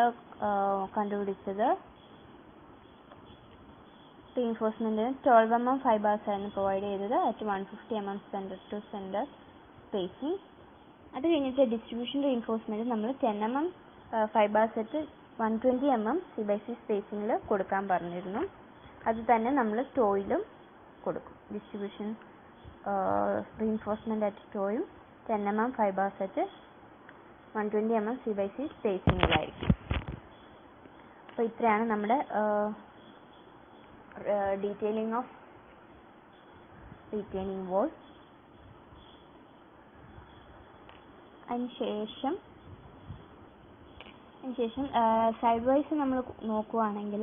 കണ്ടുപിടിച്ചത് റീഇൻഫോഴ്സ്മെൻറ്റിന് 12 mm ഫൈബേഴ്സ് ആയിരുന്നു പ്രൊവൈഡ് ചെയ്തത് at 150 mm centre to centre spacing. അത് കഴിഞ്ഞിട്ട് ഡിസ്ട്രിബ്യൂഷൻ റീഇൻഫോഴ്സ്മെൻറ്റ് നമ്മൾ 10 mm fibres at 120 mm C/C സ്പേസിങ്ങിൽ കൊടുക്കാൻ പറഞ്ഞിരുന്നു. അത് തന്നെ നമ്മൾ ടോയിലും കൊടുക്കും. ഡിസ്ട്രിബ്യൂഷൻ റീഇൻഫോഴ്സ്മെൻറ്റ് അറ്റ് ടോയും 10 mm fibres at 120 mm C/C സ്പേസിങ്ങിലായിരിക്കും. അപ്പോൾ ഇത്രയാണ് നമ്മുടെ detailing of retaining wall. അതിനുശേഷം സൈഡ് വൈസ് നമ്മൾ നോക്കുകയാണെങ്കിൽ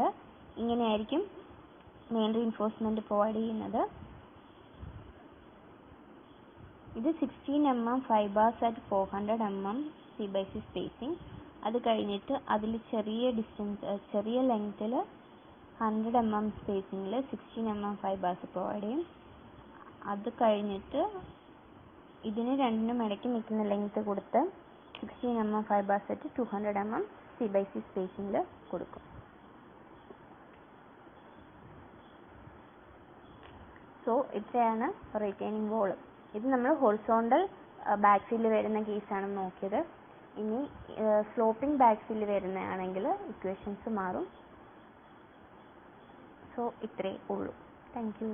ഇങ്ങനെയായിരിക്കും മെയിൻ റീഇൻഫോഴ്സ്മെന്റ് പ്രൊവൈഡ് ചെയ്യുന്നത്. ഇത് 16 mm fibres at 400 mm C/C spacing. അത് കഴിഞ്ഞിട്ട് അതിൽ ചെറിയ ലെങ്ത്തിൽ 100 mm സ്പേസിങ്ങിൽ 16 mm ഫൈബേഴ്സ് പ്രൊവൈഡ് ചെയ്യും. അത് കഴിഞ്ഞിട്ട് ഇതിന് രണ്ടിനും ഇടയ്ക്ക് നിൽക്കുന്ന ലെങ്ത് കൊടുത്ത് 16 mm fibres at 200 mm C/C സ്പേസിങ്ങിൽ കൊടുക്കും. സോ ഇത്രയാണ് റിറ്റൈനിങ് വോൾ. ഇത് നമ്മൾ ഹൊറിസോണ്ടൽ ബാക്ക് ഫില്ല് വരുന്ന കേസാണ് നോക്കിയത്. ഇനി സ്ലോപ്പിംഗ് ബാക്ക് ഫില്ല് വരുന്നതാണെങ്കിൽ ഇക്വേഷൻസ് മാറും. സോ ഇത്രയേ ഉള്ളൂ. Thank you.